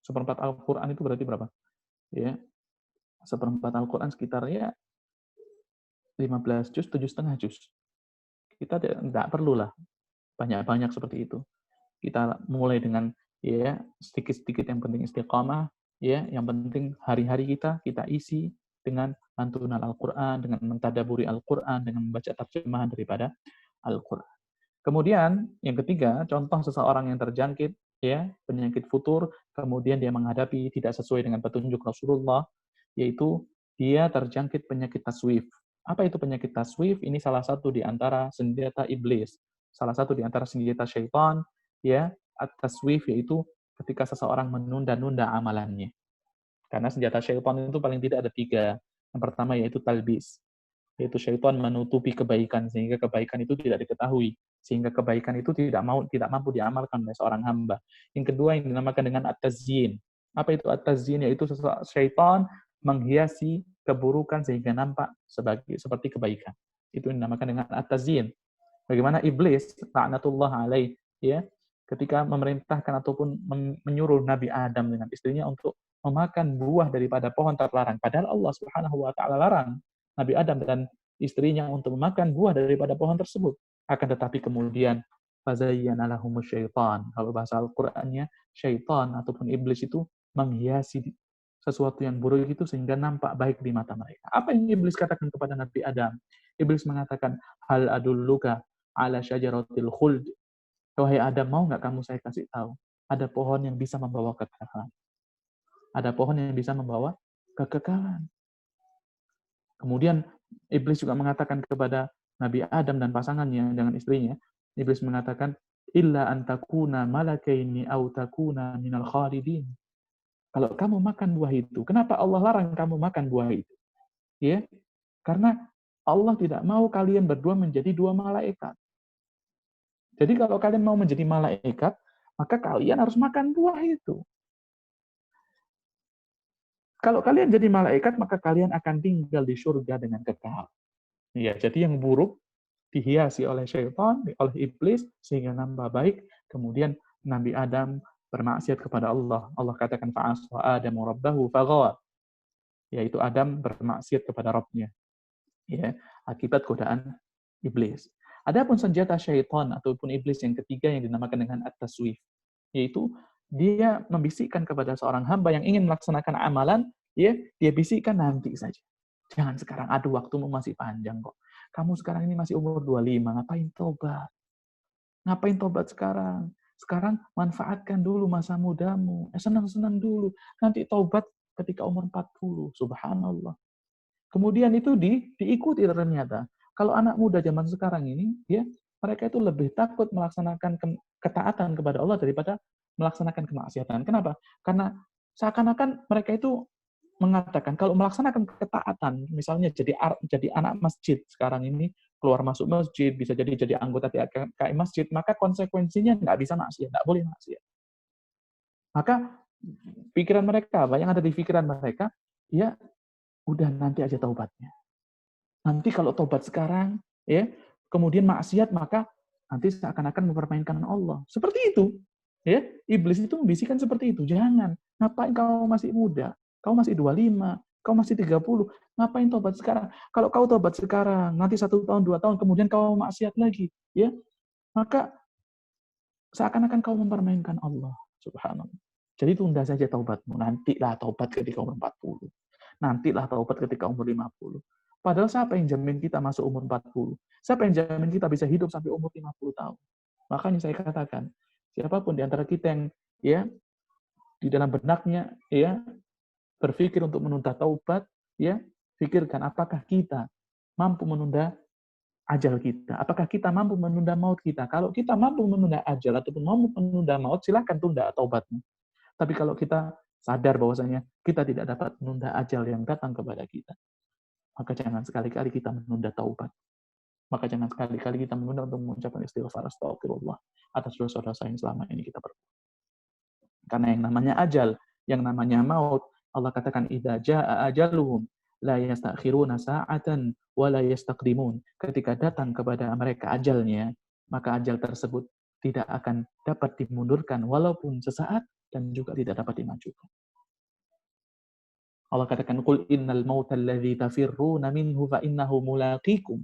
1/4 Al-Quran itu berarti berapa? 1/4 Al-Quran sekitar 15 juz, 7,5 juz. Kita tidak perlulah banyak-banyak seperti itu. Kita mulai dengan sedikit-sedikit, yang penting istiqamah, yang penting hari-hari kita isi dengan lantunan Al-Quran, dengan mentadaburi Al-Quran, dengan membaca terjemahan daripada Al-Quran. Kemudian yang ketiga, contoh seseorang yang terjangkit penyakit futur, kemudian dia menghadapi tidak sesuai dengan petunjuk Rasulullah, yaitu dia terjangkit penyakit taswif. Apa itu penyakit taswif? Ini salah satu di antara senjata iblis, salah satu di antara senjata syaitan, at-taswif, yaitu ketika seseorang menunda-nunda amalannya. Karena senjata syaitan itu paling tidak ada 3. Yang pertama yaitu talbis, yaitu syaitan menutupi kebaikan sehingga kebaikan itu tidak diketahui, sehingga kebaikan itu tidak mampu diamalkan oleh seorang hamba. Yang kedua yang dinamakan dengan at-tazyin. Apa itu at-tazyin? Yaitu syaitan menghiasi keburukan sehingga nampak seperti kebaikan. Itu yang dinamakan dengan at-tazyin. Bagaimana iblis, laknatullah alaih, ketika memerintahkan ataupun menyuruh Nabi Adam dengan istrinya untuk memakan buah daripada pohon terlarang. Padahal Allah Subhanahu wa taala larang Nabi Adam dan istrinya untuk memakan buah daripada pohon tersebut. Akan tetapi kemudian fazayyana lahumus syaitan. Kalau bahasa Al-Qur'annya, syaitan ataupun iblis itu menghiasi sesuatu yang buruk itu sehingga nampak baik di mata mereka. Apa yang iblis katakan kepada Nabi Adam? Iblis mengatakan, hal adulluka ala syajaratil khuld. Wahai Adam, mau nggak kamu saya kasih tahu? Ada pohon yang bisa membawa kekekalan. Ada pohon yang bisa membawa kekekalan. Kemudian iblis juga mengatakan kepada Nabi Adam dan pasangannya dengan istrinya, Iblis mengatakan, illa an takuna malakaini aw takuna minal khalidin. Kalau kamu makan buah itu, kenapa Allah larang kamu makan buah itu? Ya, karena Allah tidak mau kalian berdua menjadi dua malaikat. Jadi kalau kalian mau menjadi malaikat, maka kalian harus makan buah itu. Kalau kalian jadi malaikat, maka kalian akan tinggal di surga dengan kekal. Ya, jadi yang buruk dihiasi oleh syaitan, oleh iblis, sehingga nambah baik. Kemudian Nabi Adam bermaksiat kepada Allah. Allah katakan, fa'aswa Adamu rabbahu faghawa. Yaitu Adam bermaksiat kepada Rabbnya. Ya, akibat godaan iblis. Adapun senjata syaitan ataupun iblis yang ketiga yang dinamakan dengan at-taswif, yaitu dia membisikkan kepada seorang hamba yang ingin melaksanakan amalan, ya, dia bisikkan nanti saja. Jangan sekarang, aduh waktumu masih panjang kok. Kamu sekarang ini masih umur 25, ngapain tobat? Ngapain tobat sekarang? Sekarang manfaatkan dulu masa mudamu. Senang-senang dulu. Nanti tobat ketika umur 40. Subhanallah. Kemudian itu diikuti ternyata. Kalau anak muda zaman sekarang ini, ya, mereka itu lebih takut melaksanakan ketaatan kepada Allah daripada melaksanakan kemaksiatan. Kenapa? Karena seakan-akan mereka itu mengatakan kalau melaksanakan ketaatan, misalnya jadi anak masjid sekarang ini, keluar masuk masjid, bisa jadi anggota TKI masjid, maka konsekuensinya nggak bisa maksiat, nggak boleh maksiat. Maka pikiran mereka, apa yang ada di pikiran mereka, ya udah nanti aja taubatnya. Nanti kalau taubat sekarang, ya, kemudian maksiat, maka nanti seakan-akan mempermainkan Allah. Seperti itu. Ya, iblis itu membisikkan seperti itu. Jangan. Ngapain kau masih muda? Kau masih 25, kau masih 30. Ngapain taubat sekarang? Kalau kau taubat sekarang, nanti 1 tahun, 2 tahun, kemudian kau maksiat lagi, ya, maka seakan-akan kau mempermainkan Allah. Subhanallah. Jadi tunda saja taubatmu. Nantilah taubat ketika umur 40. Nantilah taubat ketika umur 50. Padahal siapa yang jamin kita masuk umur 40? Siapa yang jamin kita bisa hidup sampai umur 50 tahun? Makanya saya katakan, siapapun di antara kita yang, ya, di dalam benaknya, ya, berpikir untuk menunda taubat, ya, pikirkan apakah kita mampu menunda ajal kita. Apakah kita mampu menunda maut kita? Kalau kita mampu menunda ajal ataupun mampu menunda maut, silakan tunda taubatmu. Tapi kalau kita sadar bahwasanya kita tidak dapat menunda ajal yang datang kepada kita, maka jangan sekali-kali kita menunda taubat. Maka jangan sekali-kali kita menunda untuk mengucapkan istighfar, astagfirullah, atas dosa-dosa yang selama ini kita perbuat. Karena yang namanya ajal, yang namanya maut, Allah katakan, idza jaa ajaluhum la yastakhiruna sa'atan wa la yastaqdimun. Ketika datang kepada mereka ajalnya, maka ajal tersebut tidak akan dapat dimundurkan walaupun sesaat dan juga tidak dapat dimajukan. Allah katakan, qul innal mauta alladzi tafirruna minhu fa innahu mulaqikum.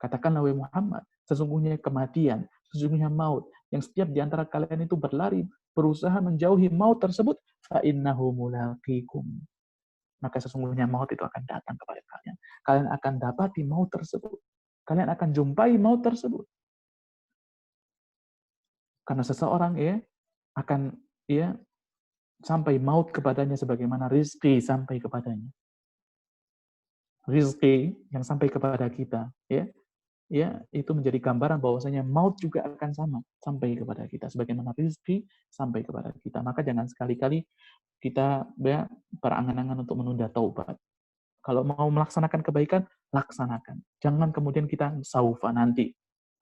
Katakanlah wahai Muhammad, sesungguhnya kematian, sesungguhnya maut yang setiap di antara kalian itu berlari, berusaha menjauhi maut tersebut, fa innahu mulaqikum. Maka sesungguhnya maut itu akan datang kepada kalian. Kalian akan dapati maut tersebut. Kalian akan jumpai maut tersebut. Karena seseorang, ya, akan, ya, sampai maut kepadanya sebagaimana rizki sampai kepadanya. Rizki yang sampai kepada kita, ya, itu menjadi gambaran bahwasanya maut juga akan sama sampai kepada kita sebagaimana rezeki sampai kepada kita. Maka jangan sekali-kali kita, ya, berangan-angan untuk menunda taubat. Kalau mau melaksanakan kebaikan, laksanakan. Jangan kemudian kita saufa nanti.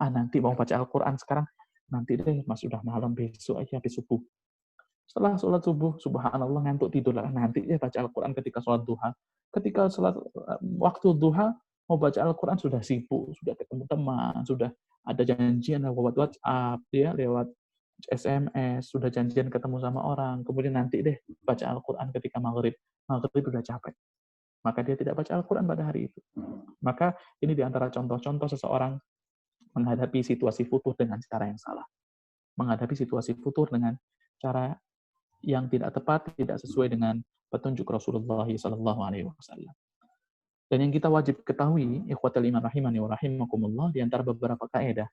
Nanti mau baca Al-Qur'an sekarang, nanti deh, Mas, sudah malam, besok aja habis subuh. Setelah sholat subuh, subhanallah, ngantuk tidur lah. Nanti ya baca Al-Quran ketika sholat duha. Ketika sholat waktu duha, mau baca Al-Quran sudah sibuk, sudah ketemu teman, sudah ada janjian lewat WhatsApp, ya, lewat SMS, sudah janjian ketemu sama orang. Kemudian nanti deh baca Al-Quran ketika maghrib. Maghrib sudah capek. Maka dia tidak baca Al-Quran pada hari itu. Maka ini diantara contoh-contoh seseorang menghadapi situasi futur dengan cara yang salah. Menghadapi situasi futur dengan cara yang tidak tepat, tidak sesuai dengan petunjuk Rasulullah SAW. Dan yang kita wajib ketahui, ikhwatal iman rahimani wa rahimakumullah, di antara beberapa kaidah,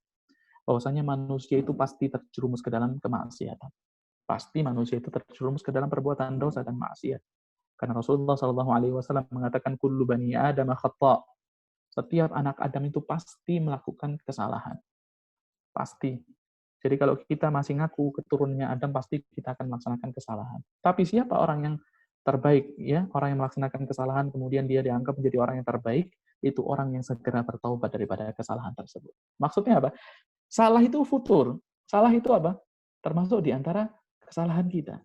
bahwasanya manusia itu pasti terjerumus ke dalam kemaksiatan. Pasti manusia itu terjerumus ke dalam perbuatan dosa dan maksiat. Karena Rasulullah SAW mengatakan, kullu bani Adam khata'. Setiap anak Adam itu pasti melakukan kesalahan. Pasti. Jadi kalau kita masih ngaku keturunannya Adam, pasti kita akan melaksanakan kesalahan. Tapi siapa orang yang terbaik, ya, orang yang melaksanakan kesalahan kemudian dia dianggap menjadi orang yang terbaik, itu orang yang segera bertaubat daripada kesalahan tersebut. Maksudnya apa? Salah itu futur. Salah itu apa? Termasuk di antara kesalahan kita.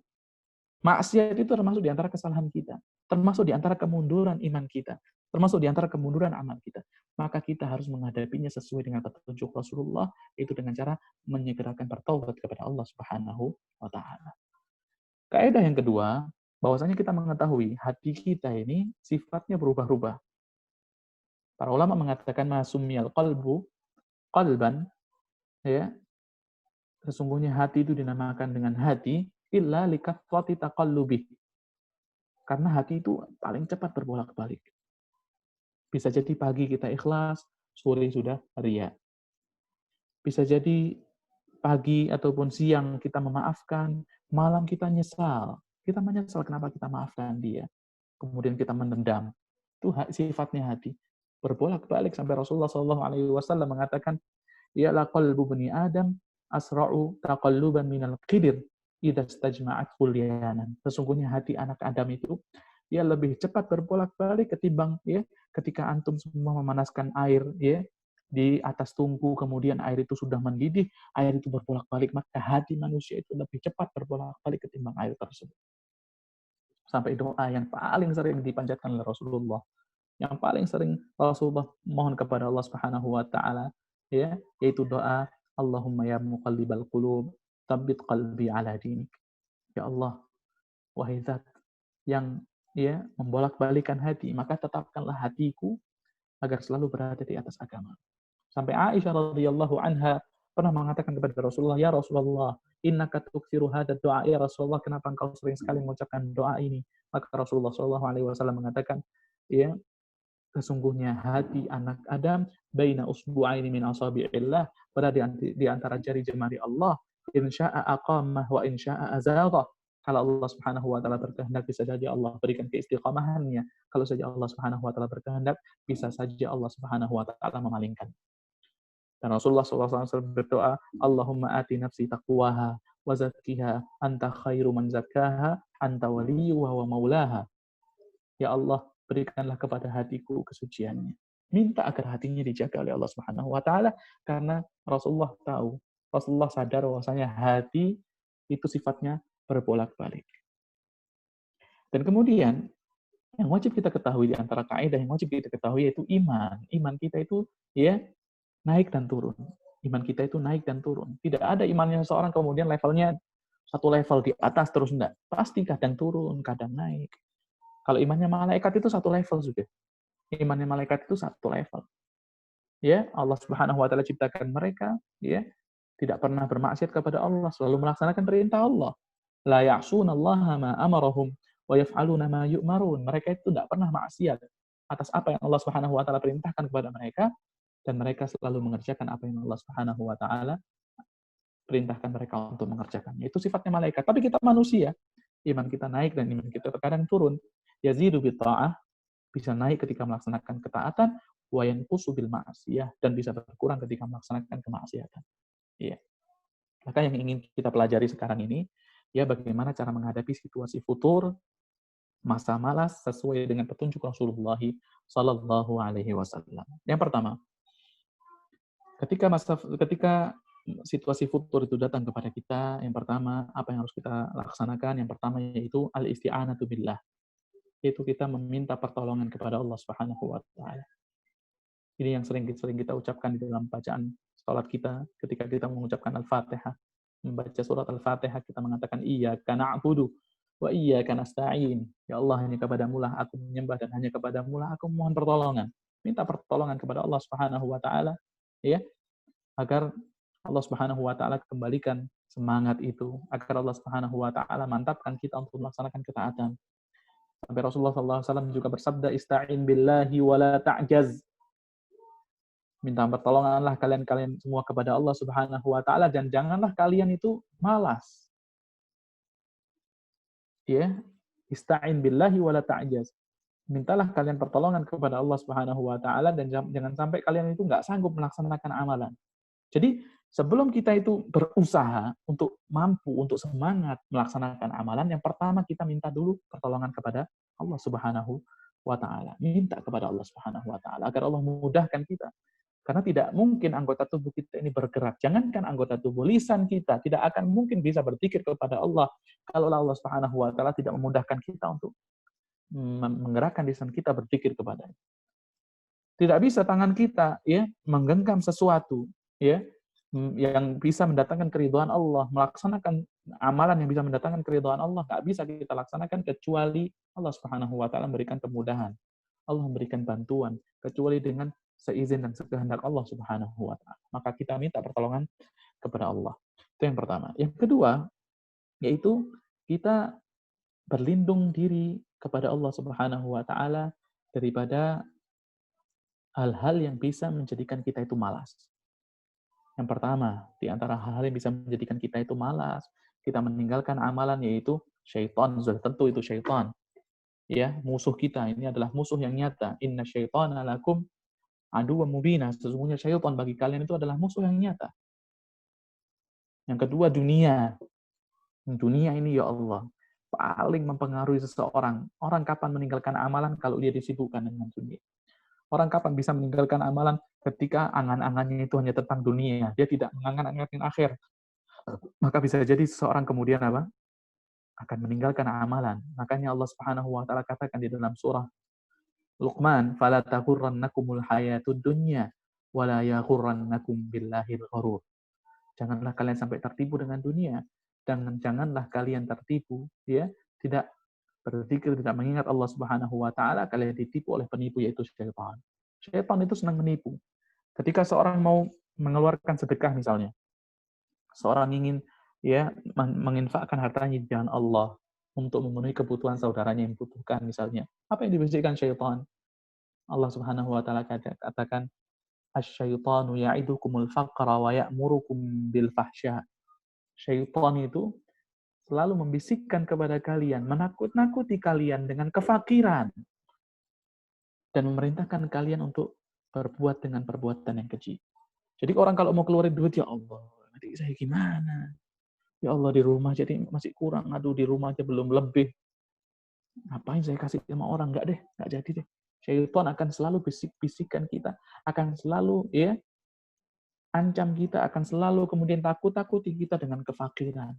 Maksiat itu termasuk di antara kesalahan kita. Termasuk di antara kemunduran iman kita. Termasuk di antara kemunduran amal kita. Maka kita harus menghadapinya sesuai dengan petunjuk Rasulullah, itu dengan cara menyegerakan bertaubat kepada Allah Subhanahu wa taala. Kaidah yang kedua, bahwasanya kita mengetahui hati kita ini sifatnya berubah-ubah. Para ulama mengatakan masumiyal qalbu qalban, ya, sesungguhnya hati itu dinamakan dengan hati illa likathrati taqallubih. Karena hati itu paling cepat berbolak-balik. Bisa jadi pagi kita ikhlas, sore sudah riya. Bisa jadi pagi ataupun siang kita memaafkan, malam kita nyesal. Kita menyesal kenapa kita maafkan dia. Kemudian kita mendendam. Itu sifatnya hati. Berbolak-balik sampai Rasulullah SAW mengatakan, ya la qalbu bani Adam asra'u taqalluban minal qidir idza istajma'at kulyanan. Sesungguhnya hati anak Adam itu dia lebih cepat berbolak-balik ketimbang ya ketika antum semua memanaskan air ya di atas tungku, kemudian air itu sudah mendidih, air itu berbolak-balik, maka hati manusia itu lebih cepat berbolak-balik ketimbang air tersebut. Sampai doa yang paling sering dipanjatkan oleh Rasulullah, yang paling sering Rasulullah mohon kepada Allah Subhanahu wa taala, ya, yaitu doa Allahumma ya muqallibal qulub, tsabbit qalbi ala dinik. Ya Allah, wahai Zat yang ya membolak-balikan hati, maka tetapkanlah hatiku agar selalu berada di atas agama. Sampai Aisyah radhiyallahu anha pernah mengatakan kepada Rasulullah, ya Rasulullah, innaka tuksiru hadzal doa, ya Rasulullah, kenapa engkau sering sekali mengucapkan doa ini? Maka Rasulullah Shallallahu alaihi wasallam mengatakan, ya, sesungguhnya hati anak Adam baina usbu'aini min asabi'illah, berada di antara jari jemari Allah. In syaa aqamah wa in syaa azaghah. Kalau Allah Subhanahu wa taala berkehendak, bisa saja Allah berikan keistiqamahannya. Kalau saja Allah Subhanahu wa taala berkehendak, bisa saja Allah Subhanahu wa taala memalingkan. Dan Rasulullah SAW berdoa, Allahumma ati nafsi taqwaha wa zakkiha anta khairu man zakkaha anta waliyuha wa maulaha. Ya Allah, berikanlah kepada hatiku kesuciannya. Minta agar hatinya dijaga oleh Allah Subhanahu wa taala, karena Rasulullah tahu, Rasulullah sadar bahwasanya hati itu sifatnya berbolak-balik. Dan kemudian yang wajib kita ketahui, di antara kaidah yang wajib kita ketahui, yaitu iman. Iman kita itu ya naik dan turun. Iman kita itu naik dan turun. Tidak ada imannya seseorang kemudian levelnya satu level di atas terus, enggak. Pasti kadang turun, kadang naik. Kalau imannya malaikat itu satu level juga. Imannya malaikat itu satu level. Ya, Allah Subhanahu wa taala ciptakan mereka, ya, tidak pernah bermaksiat kepada Allah, selalu melaksanakan perintah Allah. La ya'sunallaha ma amarahum wa yaf'aluna ma yu'marun. Mereka itu tidak pernah maksiat atas apa yang Allah Subhanahu wa taala perintahkan kepada mereka, dan mereka selalu mengerjakan apa yang Allah Subhanahu wa taala perintahkan mereka untuk mengerjakannya. Itu sifatnya malaikat. Tapi kita manusia, iman kita naik dan iman kita terkadang turun. Yazidu bi ta'ah, bisa naik ketika melaksanakan ketaatan, wa yanqusu bil ma'siyah, dan bisa berkurang ketika melaksanakan kemaksiatan. Iya. Maka yang ingin kita pelajari sekarang ini, ya, bagaimana cara menghadapi situasi futur, masa malas sesuai dengan petunjuk Rasulullah sallallahu alaihi wasallam. Yang pertama, ketika situasi futur itu datang kepada kita, yang pertama apa yang harus kita laksanakan? Yang pertama yaitu al-isti'anatu billah. Yaitu kita meminta pertolongan kepada Allah Subhanahu wa taala. Ini yang sering kita ucapkan di dalam bacaan salat kita ketika kita mengucapkan Al-Fatihah. Membaca surat Al-Fatihah kita mengatakan iyyaka na'budu wa iyyaka nasta'in. Ya Allah, hanya kepadamu lah aku menyembah dan hanya kepadamu lah aku mohon pertolongan. Minta pertolongan kepada Allah Subhanahu wa taala, ya, agar Allah Subhanahu wa taala kembalikan semangat itu, agar Allah Subhanahu wa taala mantapkan kita untuk melaksanakan ketaatan. Sampai Rasulullah SAW juga bersabda, ista'in billahi wa la ta'jaz. Minta pertolonganlah kalian semua kepada Allah Subhanahu wa taala, dan janganlah kalian itu malas. Ya, ista'in billahi wa la ta'jaz. Mintalah kalian pertolongan kepada Allah Subhanahu wa taala, dan jangan sampai kalian itu enggak sanggup melaksanakan amalan. Jadi Sebelum kita itu berusaha untuk mampu, untuk semangat melaksanakan amalan, yang pertama kita minta dulu pertolongan kepada Allah Subhanahu wa Ta'ala. Minta kepada Allah Subhanahu wa Ta'ala agar Allah memudahkan kita. Karena tidak mungkin anggota tubuh kita ini bergerak. Jangankan anggota tubuh, lisan kita tidak akan mungkin bisa berzikir kepada Allah kalau Allah Subhanahu wa Ta'ala tidak memudahkan kita untuk menggerakkan lisan kita berzikir kepada-Nya. Tidak bisa tangan kita ya menggenggam sesuatu ya yang bisa mendatangkan keridhaan Allah, melaksanakan amalan yang bisa mendatangkan keridhaan Allah, nggak bisa kita laksanakan kecuali Allah Subhanahu wa Ta'ala memberikan kemudahan, Allah memberikan bantuan, kecuali dengan seizin dan sekehendak Allah Subhanahu wa Ta'ala. Maka kita minta pertolongan kepada Allah. Itu yang pertama. Yang kedua, yaitu kita berlindung diri kepada Allah Subhanahu wa Ta'ala daripada hal-hal yang bisa menjadikan kita itu malas. Yang pertama, di antara hal-hal yang bisa menjadikan kita itu malas, kita meninggalkan amalan, yaitu syaitan. Sudah tentu itu syaitan. Ya, musuh kita ini adalah musuh yang nyata. Inna syaitana lakum aduwwam mubina. Sesungguhnya syaitan bagi kalian itu adalah musuh yang nyata. Yang kedua, dunia. Dunia ini, ya Allah, paling mempengaruhi seseorang. Orang kapan meninggalkan amalan kalau dia disibukkan dengan dunia? Orang kapan bisa meninggalkan amalan ketika angan-angannya itu hanya tentang dunia. Dia tidak mengangan-angan akhir. Maka bisa jadi seseorang kemudian apa? Akan meninggalkan amalan. Makanya Allah Subhanahu wa Ta'ala katakan di dalam surah Luqman, "Fala taghurrannakumul hayatud dunya wa la yaghurrannakum billahil gharur." Janganlah kalian sampai tertipu dengan dunia. Janganlah kalian tertipu, ya, tidak berzikir, tidak mengingat Allah Subhanahu wa Ta'ala, kalian ditipu oleh penipu, yaitu syaitan. Syaitan itu senang menipu. Ketika seorang mau mengeluarkan sedekah misalnya, seorang ingin ya menginfakkan hartanya di jalan Allah untuk memenuhi kebutuhan saudaranya yang membutuhkan misalnya. Apa yang dibisikkan syaitan? Allah Subhanahu wa Ta'ala katakan, "Asy-syaitanu ya'idukumul faqra wa ya'murukum bil fahsya." Syaitan itu selalu membisikkan kepada kalian, menakut-nakuti kalian dengan kefakiran, dan memerintahkan kalian untuk berbuat dengan perbuatan yang keji. Jadi orang kalau mau keluarin duit, ya Allah, nanti saya gimana? Ya Allah, di rumah jadi masih kurang, aduh di rumah aja belum lebih. Ngapain saya kasih sama orang? Enggak deh, enggak jadi deh. Syaitan akan selalu bisik-bisikan kita, akan selalu ya ancam kita, akan selalu kemudian takut-takuti kita dengan kefakiran.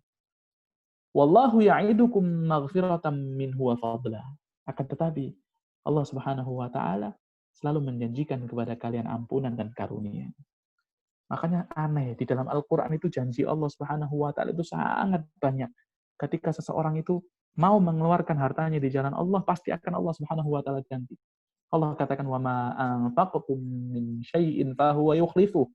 Wallahu ya'idukum maghfiratan minhu wa fadla. Akan tetapi Allah Subhanahu wa Ta'ala selalu menjanjikan kepada kalian ampunan dan karunia. Makanya aneh, di dalam Al-Qur'an itu janji Allah Subhanahu wa Ta'ala itu sangat banyak. Ketika seseorang itu mau mengeluarkan hartanya di jalan Allah, pasti akan Allah Subhanahu wa Ta'ala ganti. Allah katakan, "Wa ma anfaqtum min syai'in fa huwa yukhlifuh."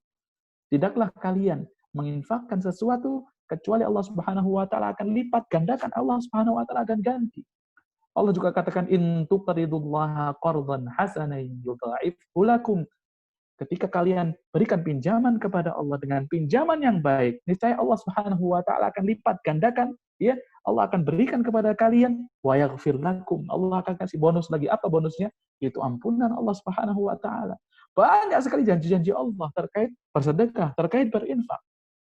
Tidaklah kalian menginfakkan sesuatu kecuali Allah Subhanahu wa Ta'ala akan lipat gandakan, Allah Subhanahu wa Ta'ala akan ganti. Allah juga katakan, "In tuqridullaha qardan hasanan yudha'ifhu lakum." Ketika kalian berikan pinjaman kepada Allah dengan pinjaman yang baik, niscaya Allah Subhanahu wa Ta'ala akan lipat gandakan, ya. Allah akan berikan kepada kalian wa yaghfir lakum. Allah akan kasih bonus lagi. Apa bonusnya? Yaitu ampunan Allah Subhanahu wa Ta'ala. Banyak sekali janji-janji Allah terkait bersedekah, terkait berinfak,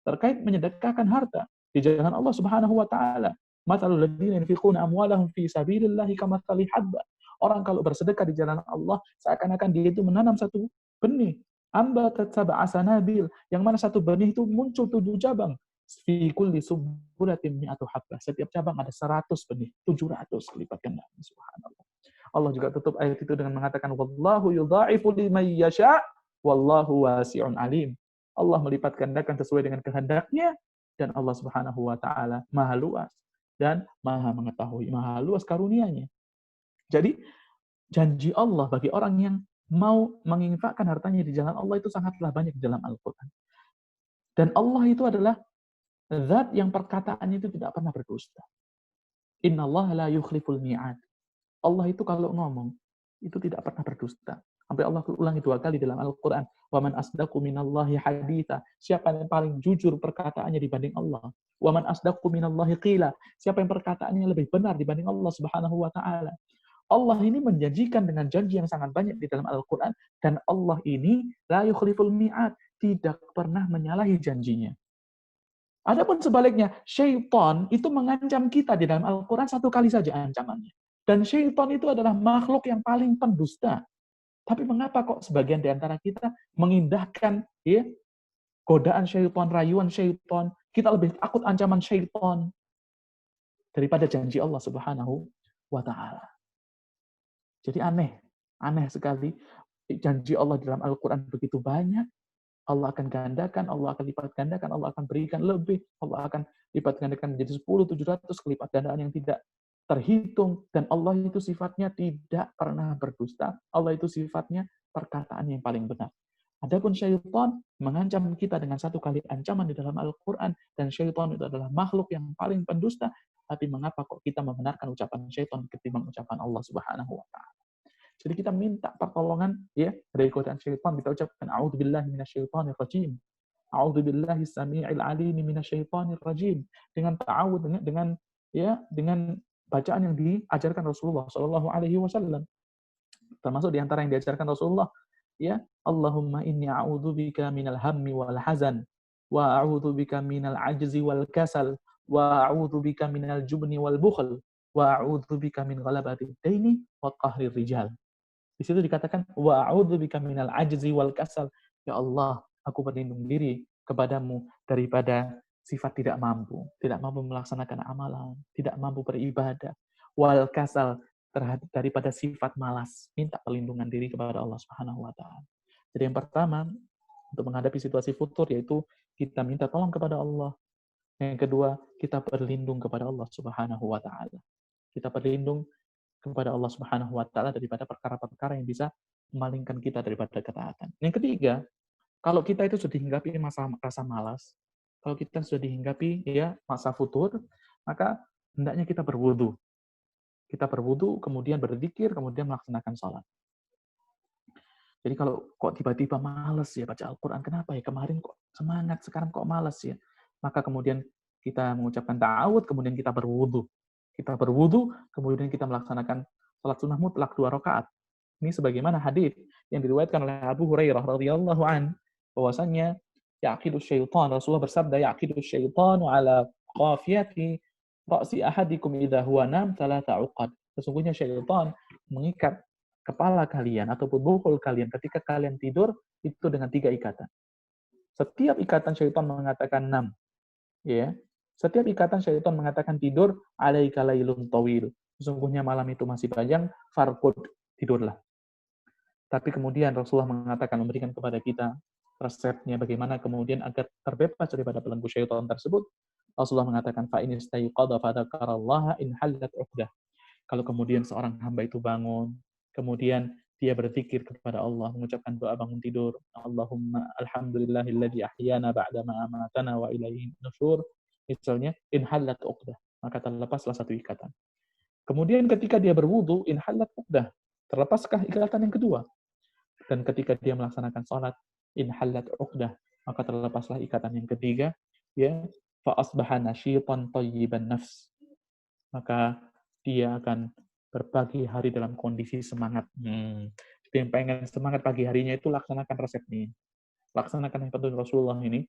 terkait menyedekahkan harta di jalan Allah Subhanahu wa Ta'ala. Matsalul ladzina yunfiquna amwalahum fi sabilillahi kamatsali habba. Orang kalau bersedekah di jalan Allah, seakan-akan dia itu menanam satu benih. Ambatat sab'a sanabil, yang mana satu benih itu muncul 7 cabang. Fi kulli sumbulatin mi'atu habbah. Setiap cabang ada 100 benih, 700 lipat ganda. Subhanallah. Allah juga tutup ayat itu dengan mengatakan, "Wallahu yudha'ifu liman yasha' wallahu wasi'un alim." Allah melipat gandakan sesuai dengan kehendaknya, dan Allah Subhanahu wa Ta'ala Maha luas dan Maha mengetahui, Maha luas karunia-Nya. Jadi janji Allah bagi orang yang mau menginfakkan hartanya di jalan Allah itu sangatlah banyak di dalam Al-Qur'an. Dan Allah itu adalah zat yang perkataannya itu tidak pernah berdusta. Innallaha la yukhliful mi'ad. Allah itu kalau ngomong itu tidak pernah berdusta. Sampai Allah ulangi 2 kali dalam Al-Qur'an, "Wa man asdaqu minallahi haditsa." Siapa yang paling jujur perkataannya dibanding Allah? "Wa man asdaqu minallahi qila." Siapa yang perkataannya lebih benar dibanding Allah Subhanahu wa Ta'ala? Allah ini menjanjikan dengan janji yang sangat banyak di dalam Al-Qur'an, dan Allah ini la yukhliful mi'ad, tidak pernah menyalahi janjinya. Adapun sebaliknya, syaitan itu mengancam kita di dalam Al-Quran 1 kali saja ancamannya. Dan syaitan itu adalah makhluk yang paling pendusta. Tapi mengapa kok sebagian di antara kita mengindahkan ya, godaan syaitan, rayuan syaitan, kita lebih takut ancaman syaitan daripada janji Allah Subhanahu wa Ta'ala. Jadi aneh sekali. Janji Allah dalam Al-Quran begitu banyak, Allah akan gandakan, Allah akan lipat gandakan, Allah akan berikan lebih, Allah akan lipat gandakan menjadi 10, 700 kelipat gandaan yang tidak terhitung, dan Allah itu sifatnya tidak pernah berdusta, Allah itu sifatnya perkataan yang paling benar. Adapun syaitan mengancam kita dengan 1 kali ancaman di dalam Al-Quran, dan syaitan itu adalah makhluk yang paling pendusta, tapi mengapa kok kita membenarkan ucapan syaitan ketimbang ucapan Allah Subhanahu wa Ta'ala? Jadi kita minta pertolongan ya dari godaan syaitan, kita ucapkan a'udzubillahi minasyaitonir rajim. A'udzubillahi samii'il 'aliim minasyaitonir rajim. Dengan ta'awud dengan bacaan yang diajarkan Rasulullah sallallahu alaihi wasallam. Termasuk di antara yang diajarkan Rasulullah ya, Allahumma inni a'udzubika minal hammi wal hazan wa a'udzubika minal ajzi wal kasal wa a'udzubika minal jubni wal bukhl wa a'udzubika min ghalabatid daini wa qahrir rijal. Di situ dikatakan wa a'udzubika minal ajzi wal kasal. Ya Allah, aku berlindung diri kepadamu daripada sifat tidak mampu melaksanakan amalan, tidak mampu beribadah, wal kasal, daripada sifat malas. Minta perlindungan diri kepada Allah Subhanahu wa Ta'ala. Jadi yang pertama, untuk menghadapi situasi futur yaitu kita minta tolong kepada Allah. Yang kedua, kita berlindung kepada Allah Subhanahu wa Ta'ala. Kita berlindung kepada Allah Subhanahu wa Ta'ala daripada perkara-perkara yang bisa memalingkan kita daripada ketaatan. Yang ketiga, kalau kita itu sudah dihinggapi rasa malas, kalau kita sudah dihinggapi ya masa futur, maka hendaknya kita berwudu. Kita berwudu, kemudian berzikir, kemudian melaksanakan sholat. Jadi kalau kok tiba-tiba malas ya baca Al-Quran, kenapa ya? Kemarin kok semangat, sekarang kok malas ya? Maka kemudian kita mengucapkan ta'awud, kemudian kita berwudu. Kita berwudu, kemudian kita melaksanakan salat sunnah mutlak 2 rakaat. Ini sebagaimana hadis yang diriwayatkan oleh Abu Hurairah radhiyallahu an, bahwasanya yaqidu syaitan, Rasulullah bersabda yaqidu syaitanu ala qafiyati ra'si ahadikum idza huwa nam 3 uqad. Sesungguhnya syaitan mengikat kepala kalian ataupun bokol kalian ketika kalian tidur itu dengan 3 ikatan. Setiap ikatan syaitan mengatakan 6. Ya. Setiap ikatan syaitan mengatakan tidur, alaika lailun tawil. Sesungguhnya malam itu masih panjang, farqud, tidurlah. Tapi kemudian Rasulullah mengatakan, memberikan kepada kita resepnya bagaimana kemudian agar terbebas daripada belenggu syaitan tersebut. Rasulullah mengatakan, fa in istayqadha fadzakarallaha in hallat 'uqdah. Kalau kemudian seorang hamba itu bangun, kemudian dia berzikir kepada Allah, mengucapkan doa bangun tidur, Allahumma alhamdulillahilladzi ahyana ba'dama amatana wa ilaihi nusyur. Misalnya, in hallat 'uqdah, maka terlepaslah 1 ikatan. Kemudian ketika dia berwudu, in hallat 'uqdah, terlepaskah ikatan yang kedua. Dan ketika dia melaksanakan salat, in hallat 'uqdah, maka terlepaslah ikatan yang ketiga, ya, fa asbaha nasyitan thayyiban nafs. Maka dia akan berbagi hari dalam kondisi semangat. Jadi yang pengen semangat pagi harinya itu laksanakan resep ini. Laksanakan yang petunjuk Rasulullah ini.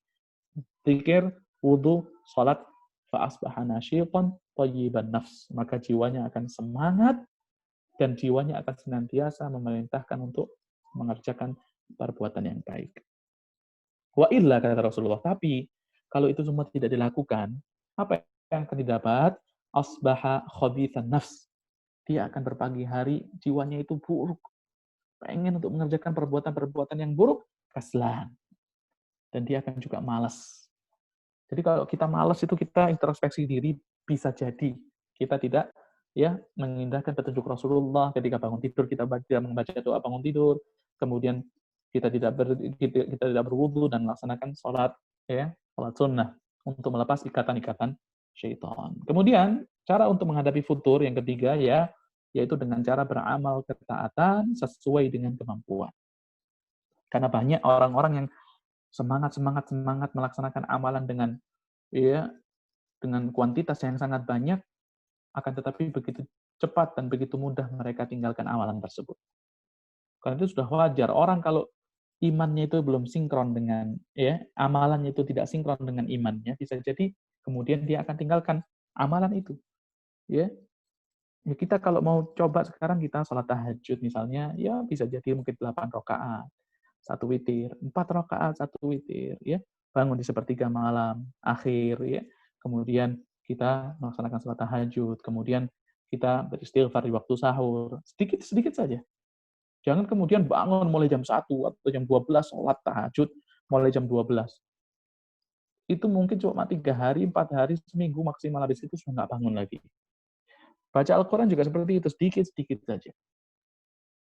Zikir, wudu, salat, fa asbaha nasyitan thayyiban nafs. Maka jiwanya akan semangat dan jiwanya akan senantiasa memerintahkan untuk mengerjakan perbuatan yang baik. Wa illa, kata Rasulullah, tapi kalau itu semua tidak dilakukan, apa yang akan didapat? Asbaha khabithan nafs. Dia akan berpagi hari, jiwanya itu buruk. Pengen untuk mengerjakan perbuatan-perbuatan yang buruk, kaslan. Dan dia akan juga malas. Jadi kalau kita malas itu kita introspeksi diri, bisa jadi kita tidak ya mengindahkan petunjuk Rasulullah ketika bangun tidur, kita tidak membaca doa bangun tidur, kemudian kita tidak berwudu dan melaksanakan sholat sunnah untuk melepas ikatan-ikatan syaitan. Kemudian cara untuk menghadapi futur yang ketiga yaitu dengan cara beramal ketaatan sesuai dengan kemampuan. Karena banyak orang-orang yang semangat melaksanakan amalan dengan kuantitas yang sangat banyak, akan tetapi begitu cepat dan begitu mudah mereka tinggalkan amalan tersebut. Karena itu sudah wajar orang kalau imannya itu belum sinkron dengan, ya, amalannya itu tidak sinkron dengan imannya, bisa jadi kemudian dia akan tinggalkan amalan itu, ya. Ya kita kalau mau coba sekarang kita sholat tahajud misalnya, ya bisa jadi mungkin 8 rakaat, satu witir, 4 rakaat, satu witir, ya. Bangun di sepertiga malam, akhir, ya. Kemudian kita melaksanakan sholat tahajud, kemudian kita beristighfar di waktu sahur, sedikit-sedikit saja. Jangan kemudian bangun mulai jam 1 atau jam 12 sholat tahajud mulai jam 12. Itu mungkin cuma 3 hari, 4 hari, seminggu maksimal, habis itu sudah nggak bangun lagi. Baca Al-Quran juga seperti itu, sedikit-sedikit saja.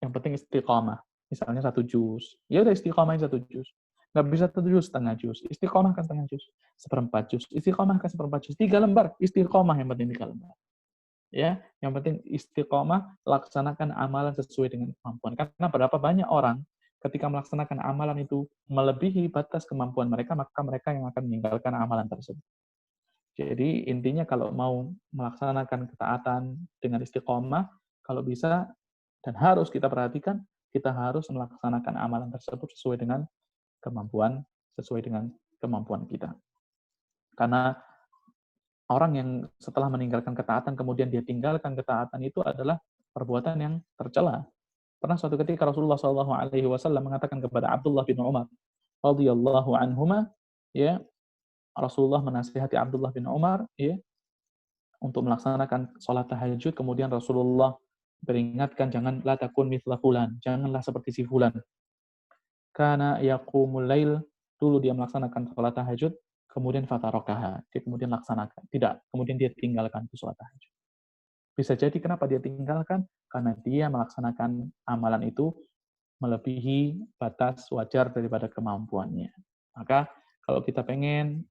Yang penting istiqomah. Misalnya 1 juz. Ya udah istiqomahin 1 juz. Nggak bisa 1 juz, setengah juz. Istiqomahkan setengah juz. Seperempat juz. Istiqomahkan seperempat juz. 3 lembar. Istiqomah yang penting 3 lembar. Ya, yang penting istiqomah, laksanakan amalan sesuai dengan kemampuan. Karena berapa banyak orang ketika melaksanakan amalan itu melebihi batas kemampuan mereka, maka mereka yang akan meninggalkan amalan tersebut. Jadi intinya kalau mau melaksanakan ketaatan dengan istiqomah, kalau bisa dan harus kita perhatikan, kita harus melaksanakan amalan tersebut sesuai dengan kemampuan kita. Karena orang yang setelah meninggalkan ketaatan, kemudian dia tinggalkan ketaatan itu adalah perbuatan yang tercela. Pernah suatu ketika Rasulullah SAW mengatakan kepada Abdullah bin Umar radhiyallahu anhuma, ya, Rasulullah menasihati Abdullah bin Umar, ya, untuk melaksanakan sholat tahajud, kemudian Rasulullah peringatkan, jangan la takun mithla fulan, janganlah seperti si fulan. Kana yaqumul lail, dulu dia melaksanakan sholat tahajud, kemudian fatarakaha, dia kemudian laksanakan. Tidak, kemudian dia tinggalkan sholat tahajud. Bisa jadi kenapa dia tinggalkan? Karena dia melaksanakan amalan itu melebihi batas wajar daripada kemampuannya. Maka kalau kita pengen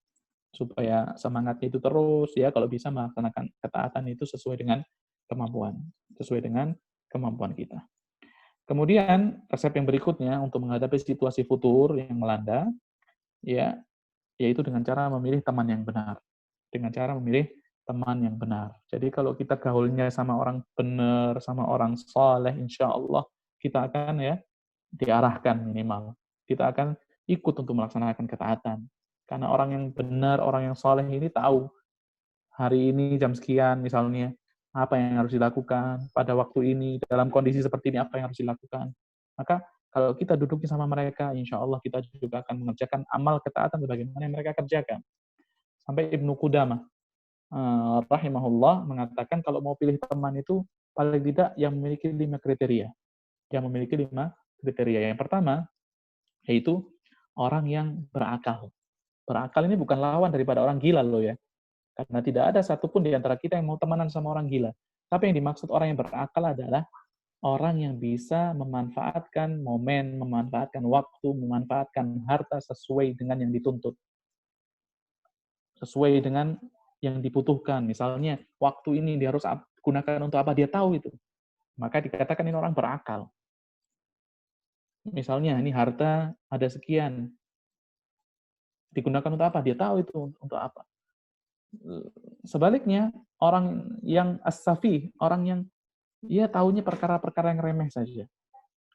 supaya semangatnya itu terus, ya kalau bisa melaksanakan ketaatan itu sesuai dengan kemampuan kita. Kemudian resep yang berikutnya untuk menghadapi situasi futur yang melanda, ya, yaitu dengan cara memilih teman yang benar. Dengan cara memilih teman yang benar. Jadi kalau kita gaulnya sama orang benar, sama orang soleh, insya Allah kita akan, ya, diarahkan minimal. Kita akan ikut untuk melaksanakan ketaatan. Karena orang yang benar, orang yang soleh ini tahu hari ini jam sekian misalnya, apa yang harus dilakukan, pada waktu ini, dalam kondisi seperti ini, apa yang harus dilakukan. Maka kalau kita duduknya sama mereka, insya Allah kita juga akan mengerjakan amal ketaatan sebagaimana yang mereka kerjakan. Sampai Ibnu Qudamah rahimahullah mengatakan kalau mau pilih teman itu paling tidak yang memiliki 5 kriteria. Yang memiliki 5 kriteria. Yang pertama, yaitu orang yang berakal. Berakal ini bukan lawan daripada orang gila loh ya. Karena tidak ada satupun di antara kita yang mau temenan sama orang gila. Tapi yang dimaksud orang yang berakal adalah orang yang bisa memanfaatkan momen, memanfaatkan waktu, memanfaatkan harta sesuai dengan yang dituntut. Sesuai dengan yang dibutuhkan. Misalnya, waktu ini dia harus gunakan untuk apa, dia tahu itu. Maka dikatakan ini orang berakal. Misalnya, ini harta ada sekian. Digunakan untuk apa? Dia tahu itu untuk apa. Sebaliknya, orang yang as-safi, orang yang dia tahunya perkara-perkara yang remeh saja.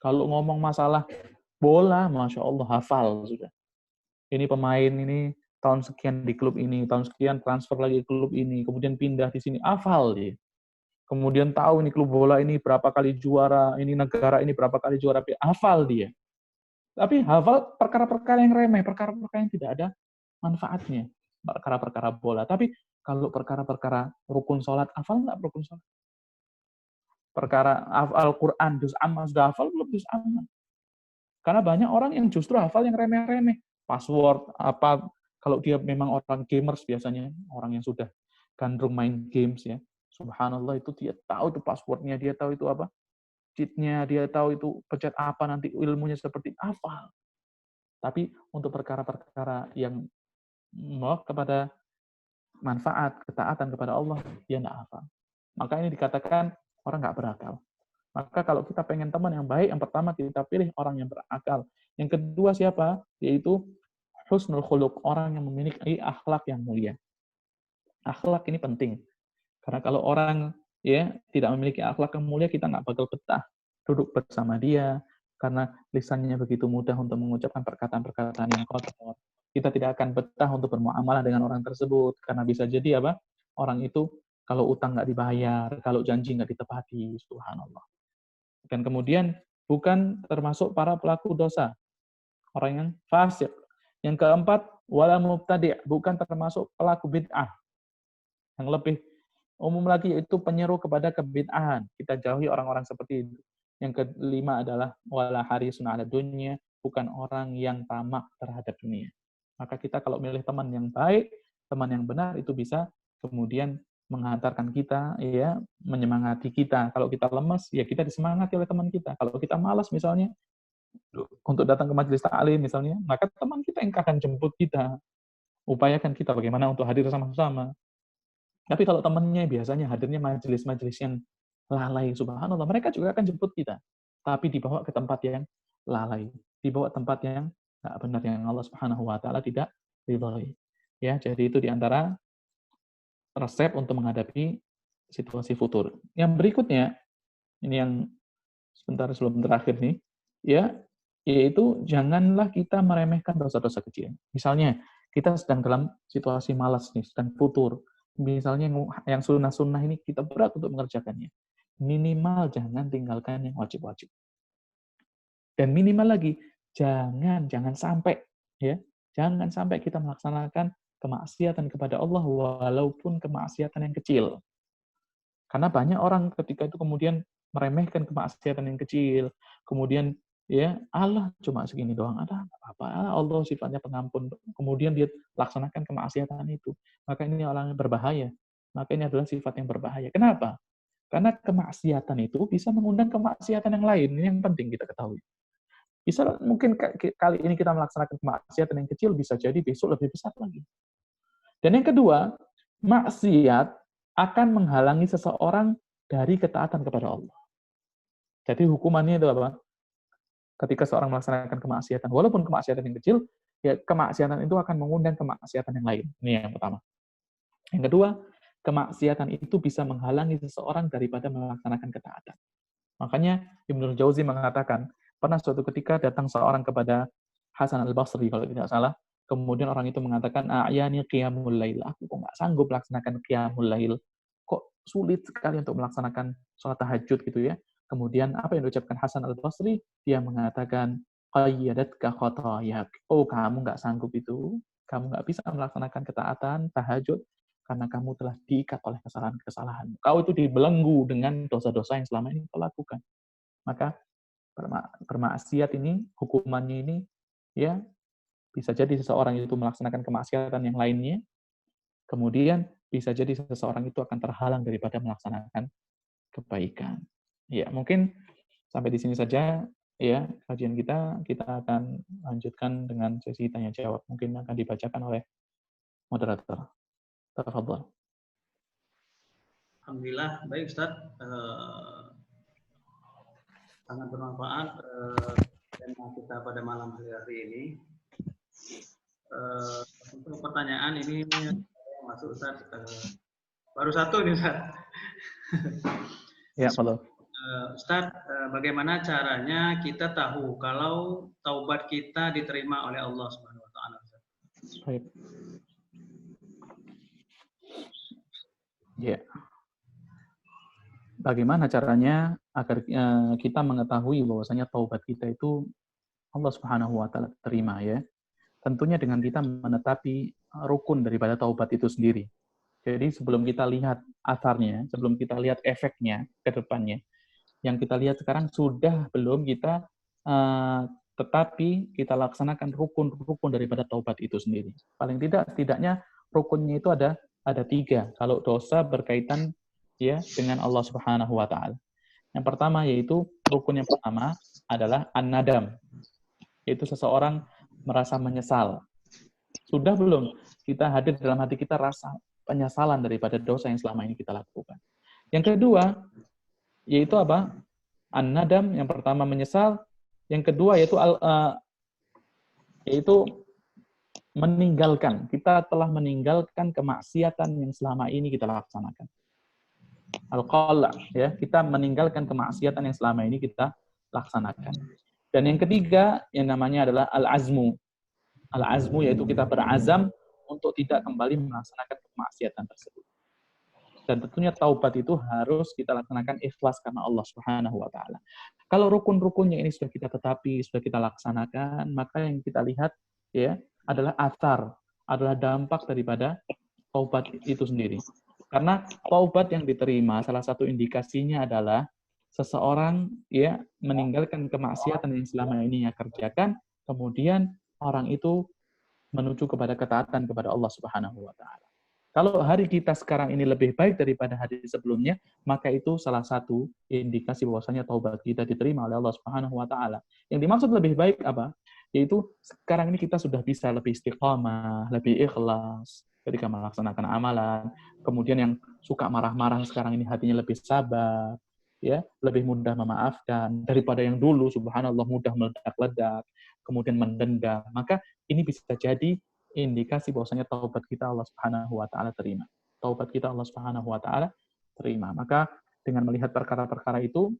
Kalau ngomong masalah bola, Masya Allah, hafal sudah. Ini pemain ini tahun sekian di klub ini, tahun sekian transfer lagi ke klub ini, kemudian pindah di sini, hafal dia. Kemudian tahu ini klub bola ini berapa kali juara, ini negara ini berapa kali juara, hafal dia. Tapi hafal perkara-perkara yang remeh, perkara-perkara yang tidak ada manfaatnya, perkara-perkara bola. Tapi kalau perkara-perkara rukun sholat, hafal nggak rukun sholat? Perkara Al-Quran, juz amma, sudah hafal belum juz amma? Karena banyak orang yang justru hafal yang remeh-remeh. Password, apa, kalau dia memang orang gamers biasanya, orang yang sudah gandrung main games ya, subhanallah itu dia tahu itu passwordnya, dia tahu itu apa, cheat-nya, dia tahu itu pencet apa, nanti ilmunya seperti hafal. Tapi untuk perkara-perkara yang kepada manfaat, ketaatan kepada Allah, dia tidak hafal. Maka ini dikatakan orang nggak berakal. Maka kalau kita pengen teman yang baik, yang pertama kita pilih orang yang berakal. Yang kedua siapa? Yaitu husnul khuluq, orang yang memiliki akhlak yang mulia. Akhlak ini penting. Karena kalau orang ya tidak memiliki akhlak yang mulia, kita nggak bakal betah duduk bersama dia, karena lisannya begitu mudah untuk mengucapkan perkataan-perkataan yang kotor. Kita tidak akan betah untuk bermuamalah dengan orang tersebut, karena bisa jadi apa? Orang itu kalau utang nggak dibayar, kalau janji nggak ditepati, subhanallah. Dan kemudian bukan termasuk para pelaku dosa, orang yang fasik. Yang keempat, wala mubtadi', bukan termasuk pelaku bid'ah. Yang lebih umum lagi yaitu penyeru kepada kebid'ahan. Kita jauhi orang-orang seperti itu. Yang kelima adalah wala harisun 'ala dunya, bukan orang yang tamak terhadap dunia. Maka kita kalau milih teman yang baik, teman yang benar itu bisa kemudian menghantarkan kita, ya, menyemangati kita. Kalau kita lemas, ya kita disemangati oleh teman kita. Kalau kita malas misalnya untuk datang ke majelis taklim misalnya, maka teman kita yang akan jemput kita. Upayakan kita bagaimana untuk hadir sama-sama. Tapi kalau temannya biasanya hadirnya majelis-majelis yang lalai, subhanallah, mereka juga akan jemput kita. Tapi dibawa ke tempat yang lalai, dibawa tempat yang nggak benar, yang Allah Subhanahu wa taala tidak ridhoi. Ya, jadi itu diantara resep untuk menghadapi situasi futur. Yang berikutnya, ini yang sebentar sebelum terakhir nih, ya, yaitu janganlah kita meremehkan dosa-dosa kecil. Misalnya, kita sedang dalam situasi malas nih, sedang futur. Misalnya yang sunnah-sunnah ini kita berat untuk mengerjakannya. Minimal jangan tinggalkan yang wajib-wajib. Dan minimal lagi, jangan sampai, ya, jangan sampai kita melaksanakan kemaksiatan kepada Allah walaupun kemaksiatan yang kecil. Karena banyak orang ketika itu kemudian meremehkan kemaksiatan yang kecil, kemudian ya Allah cuma segini doang, ada apa? Allah sifatnya pengampun. Kemudian dia laksanakan kemaksiatan itu. Maka ini orang yang berbahaya. Maka ini adalah sifat yang berbahaya. Kenapa? Karena kemaksiatan itu bisa mengundang kemaksiatan yang lain. Ini yang penting kita ketahui. Bisa mungkin kali ini kita melaksanakan kemaksiatan yang kecil, bisa jadi besok lebih besar lagi. Dan yang kedua, maksiat akan menghalangi seseorang dari ketaatan kepada Allah. Jadi hukumannya itu apa? Ketika seorang melaksanakan kemaksiatan, walaupun kemaksiatan yang kecil, ya kemaksiatan itu akan mengundang kemaksiatan yang lain. Ini yang pertama. Yang kedua, kemaksiatan itu bisa menghalangi seseorang daripada melaksanakan ketaatan. Makanya Ibnu Jauzi mengatakan, pernah suatu ketika datang seorang kepada Hasan al-Basri, kalau tidak salah, kemudian orang itu mengatakan, a'yani qiyamul lail, aku kok nggak sanggup melaksanakan qiyamul lail, kok sulit sekali untuk melaksanakan sholat tahajud gitu ya. Kemudian apa yang diucapkan Hasan al-Basri? Dia mengatakan, qayyadatka khotayak, oh kamu nggak sanggup itu, kamu nggak bisa melaksanakan ketaatan, tahajud, karena kamu telah diikat oleh kesalahan-kesalahan. Kau itu dibelenggu dengan dosa-dosa yang selama ini kau lakukan. Maka bermaksiat ini, hukumannya ini, ya bisa jadi seseorang itu melaksanakan kemaksiatan yang lainnya, kemudian bisa jadi seseorang itu akan terhalang daripada melaksanakan kebaikan. Ya, mungkin sampai di sini saja ya kajian kita. Kita akan lanjutkan dengan sesi tanya jawab. Mungkin akan dibacakan oleh moderator. Tafadhol. Alhamdulillah, baik Ustaz. Sangat bermanfaat tema kita pada malam hari ini. Untuk pertanyaan ini masuk Ustaz. Baru satu nih Ustaz. Ya, halo. Ustaz, bagaimana caranya kita tahu kalau taubat kita diterima oleh Allah Subhanahu wa taala? Baik. Ya. Bagaimana caranya agar kita mengetahui bahwasanya taubat kita itu Allah Subhanahu wa taala terima ya? Tentunya dengan kita menetapi rukun daripada taubat itu sendiri. Jadi sebelum kita lihat asarnya, sebelum kita lihat efeknya ke depannya, yang kita lihat sekarang sudah belum kita tetapi kita laksanakan rukun-rukun daripada taubat itu sendiri. Paling tidaknya rukunnya itu ada 3. Kalau dosa berkaitan ya dengan Allah Subhanahu wa taala. Yang pertama yaitu rukun yang pertama adalah an-nadam. Yaitu seseorang merasa menyesal. Sudah belum kita hadir dalam hati kita rasa penyesalan daripada dosa yang selama ini kita lakukan. Yang kedua yaitu apa? An-nadam, yang pertama menyesal, yang kedua yaitu meninggalkan. Kita telah meninggalkan kemaksiatan yang selama ini kita laksanakan. Al-qala, ya, kita meninggalkan kemaksiatan yang selama ini kita laksanakan. Dan yang ketiga, yang namanya adalah al-azmu. Al-azmu yaitu kita berazam untuk tidak kembali melaksanakan kemaksiatan tersebut. Dan tentunya taubat itu harus kita laksanakan ikhlas karena Allah Subhanahu wa taala. Kalau rukun-rukunnya ini sudah kita tetapi, sudah kita laksanakan, maka yang kita lihat ya adalah athar, adalah dampak daripada taubat itu sendiri. Karena taubat yang diterima salah satu indikasinya adalah seseorang ya meninggalkan kemaksiatan yang selama ini ia kerjakan, kemudian orang itu menuju kepada ketaatan kepada Allah Subhanahu wa taala. Kalau hari kita sekarang ini lebih baik daripada hari sebelumnya, maka itu salah satu indikasi bahwasanya taubat kita diterima oleh Allah Subhanahu wa taala. Yang dimaksud lebih baik apa? Yaitu sekarang ini kita sudah bisa lebih istiqamah, lebih ikhlas ketika melaksanakan amalan. Kemudian yang suka marah-marah sekarang ini hatinya lebih sabar, ya, lebih mudah memaafkan daripada yang dulu subhanallah mudah meledak-ledak, kemudian mendendam. Maka ini bisa jadi indikasi bahwasanya taubat kita Allah Subhanahu wa taala terima. Taubat kita Allah Subhanahu wa taala terima. Maka dengan melihat perkara-perkara itu,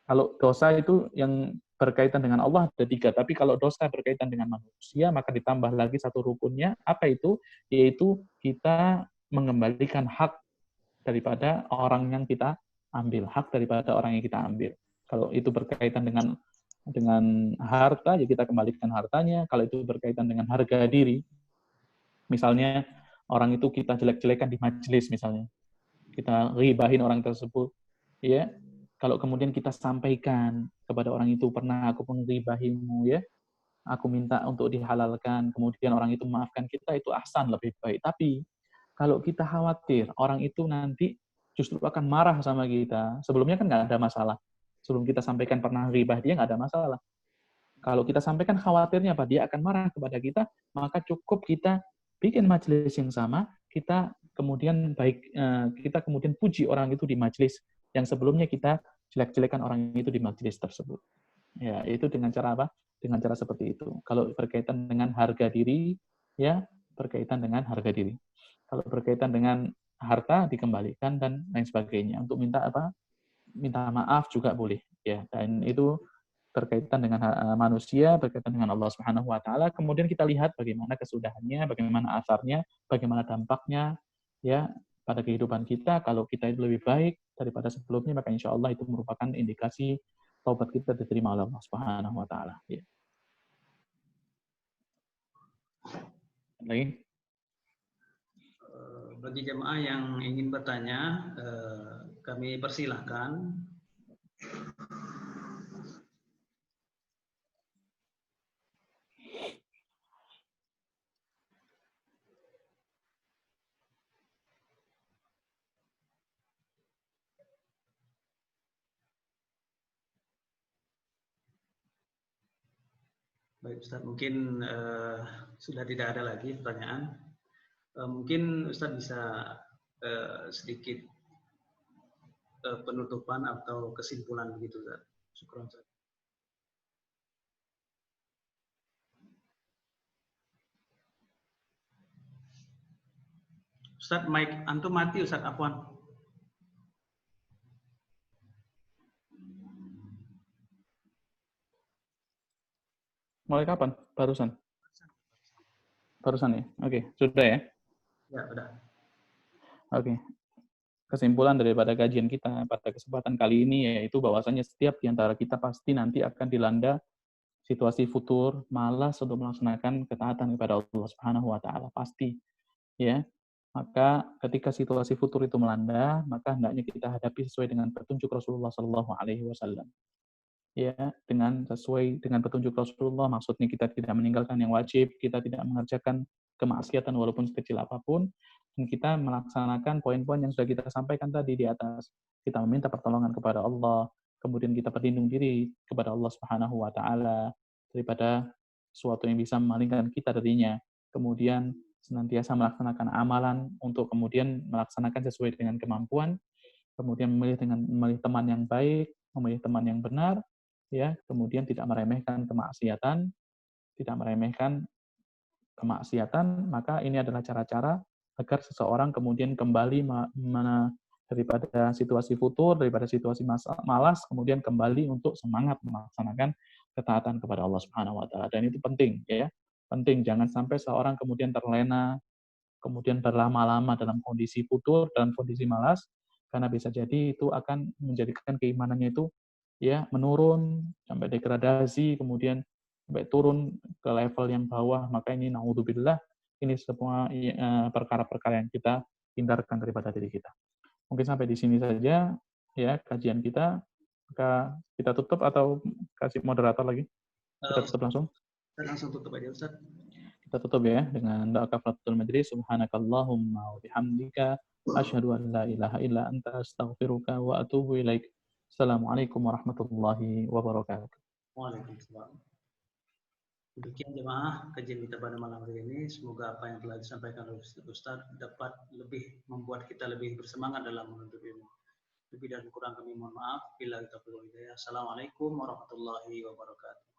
kalau dosa itu yang berkaitan dengan Allah ada 3, tapi kalau dosa berkaitan dengan manusia, maka ditambah lagi satu rukunnya, apa itu? Yaitu kita mengembalikan hak daripada orang yang kita ambil, hak daripada orang yang kita ambil. Kalau itu berkaitan dengan harta, ya kita kembalikan hartanya. Kalau itu berkaitan dengan harga diri, misalnya orang itu kita jelek-jelekan di majelis misalnya, kita ribahin orang tersebut, ya. Kalau kemudian kita sampaikan kepada orang itu, pernah aku mengribahimu, ya, aku minta untuk dihalalkan, kemudian orang itu memaafkan kita, itu ahsan, lebih baik. Tapi kalau kita khawatir orang itu nanti justru akan marah sama kita, sebelumnya kan nggak ada masalah. Sebelum kita sampaikan pernah ribah dia nggak ada masalah. Kalau kita sampaikan khawatirnya apa? Dia akan marah kepada kita, maka cukup kita bikin majelis yang sama, kita kemudian puji orang itu di majelis yang sebelumnya kita jelek-jelekan orang itu di majelis tersebut. Ya, itu dengan cara apa? Dengan cara seperti itu. Kalau berkaitan dengan harga diri, ya berkaitan dengan harga diri. Kalau berkaitan dengan harta dikembalikan dan lain sebagainya. Untuk minta apa? Minta maaf juga boleh, ya. Dan itu berkaitan dengan manusia, berkaitan dengan Allah Subhanahu wa taala. Kemudian kita lihat bagaimana kesudahannya, bagaimana asarnya, bagaimana dampaknya ya pada kehidupan kita. Kalau kita itu lebih baik daripada sebelumnya, maka insya Allah itu merupakan indikasi taubat kita diterima oleh Allah Subhanahu wa taala. Ya. Lagi? Bagi jemaah yang ingin bertanya, kami persilahkan. Baik Ustaz, mungkin sudah tidak ada lagi pertanyaan. Mungkin Ustaz bisa sedikit penutupan atau kesimpulan begitu Ustaz. Syukran Ustaz. Ustaz, mic antum mati Ustaz, afwan. Mulai kapan? Barusan? Barusan ya? Oke, sudah ya? Ya, sudah. Oke. Kesimpulan daripada kajian kita pada kesempatan kali ini yaitu bahwasanya setiap di antara kita pasti nanti akan dilanda situasi futur, malas untuk melaksanakan ketaatan kepada Allah Subhanahu wa taala, pasti. Ya. Maka ketika situasi futur itu melanda, maka hendaknya kita hadapi sesuai dengan petunjuk Rasulullah sallallahu alaihi wasallam. Ya, sesuai dengan petunjuk Rasulullah, maksudnya kita tidak meninggalkan yang wajib, kita tidak mengerjakan kemaksiatan walaupun sekecil apapun, dan kita melaksanakan poin-poin yang sudah kita sampaikan tadi di atas. Kita meminta pertolongan kepada Allah, kemudian kita berlindung diri kepada Allah Subhanahu wa taala daripada sesuatu yang bisa memalingkan kita darinya. Kemudian senantiasa melaksanakan amalan untuk kemudian melaksanakan sesuai dengan kemampuan, kemudian memilih teman yang baik, memilih teman yang benar, ya, kemudian tidak meremehkan kemaksiatan, maka ini adalah cara-cara agar seseorang kemudian kembali daripada situasi futur, daripada situasi malas, kemudian kembali untuk semangat melaksanakan ketaatan kepada Allah Subhanahu wa taala. Dan itu penting ya. Penting jangan sampai seorang kemudian terlena, kemudian berlama-lama dalam kondisi futur, dalam kondisi malas, karena bisa jadi itu akan menjadikan keimanannya itu ya menurun sampai degradasi, kemudian sampai turun ke level yang bawah. Maka ini naudzubillah, ini semua perkara-perkara yang kita hindarkan daripada diri kita. Mungkin sampai di sini saja ya kajian kita. Maka kita tutup atau kasih moderator lagi? Kita tutup langsung. Kita langsung tutup aja Ustaz. Kita tutup ya dengan doa kafaratul majlis. Subhanakallahumma wa bihamdika asyhadu an la ilaha illa anta astaghfiruka wa atubu ilaik. Assalamualaikum warahmatullahi wabarakatuh. Waalaikumsalam. Demikian jemaah kajian kita pada malam hari ini. Semoga apa yang telah disampaikan oleh Ustaz dapat lebih membuat kita lebih bersemangat dalam menuntut ilmu. Lebih dan kurang kami mohon maaf. Bila kita perlu hidayah. Assalamualaikum warahmatullahi wabarakatuh.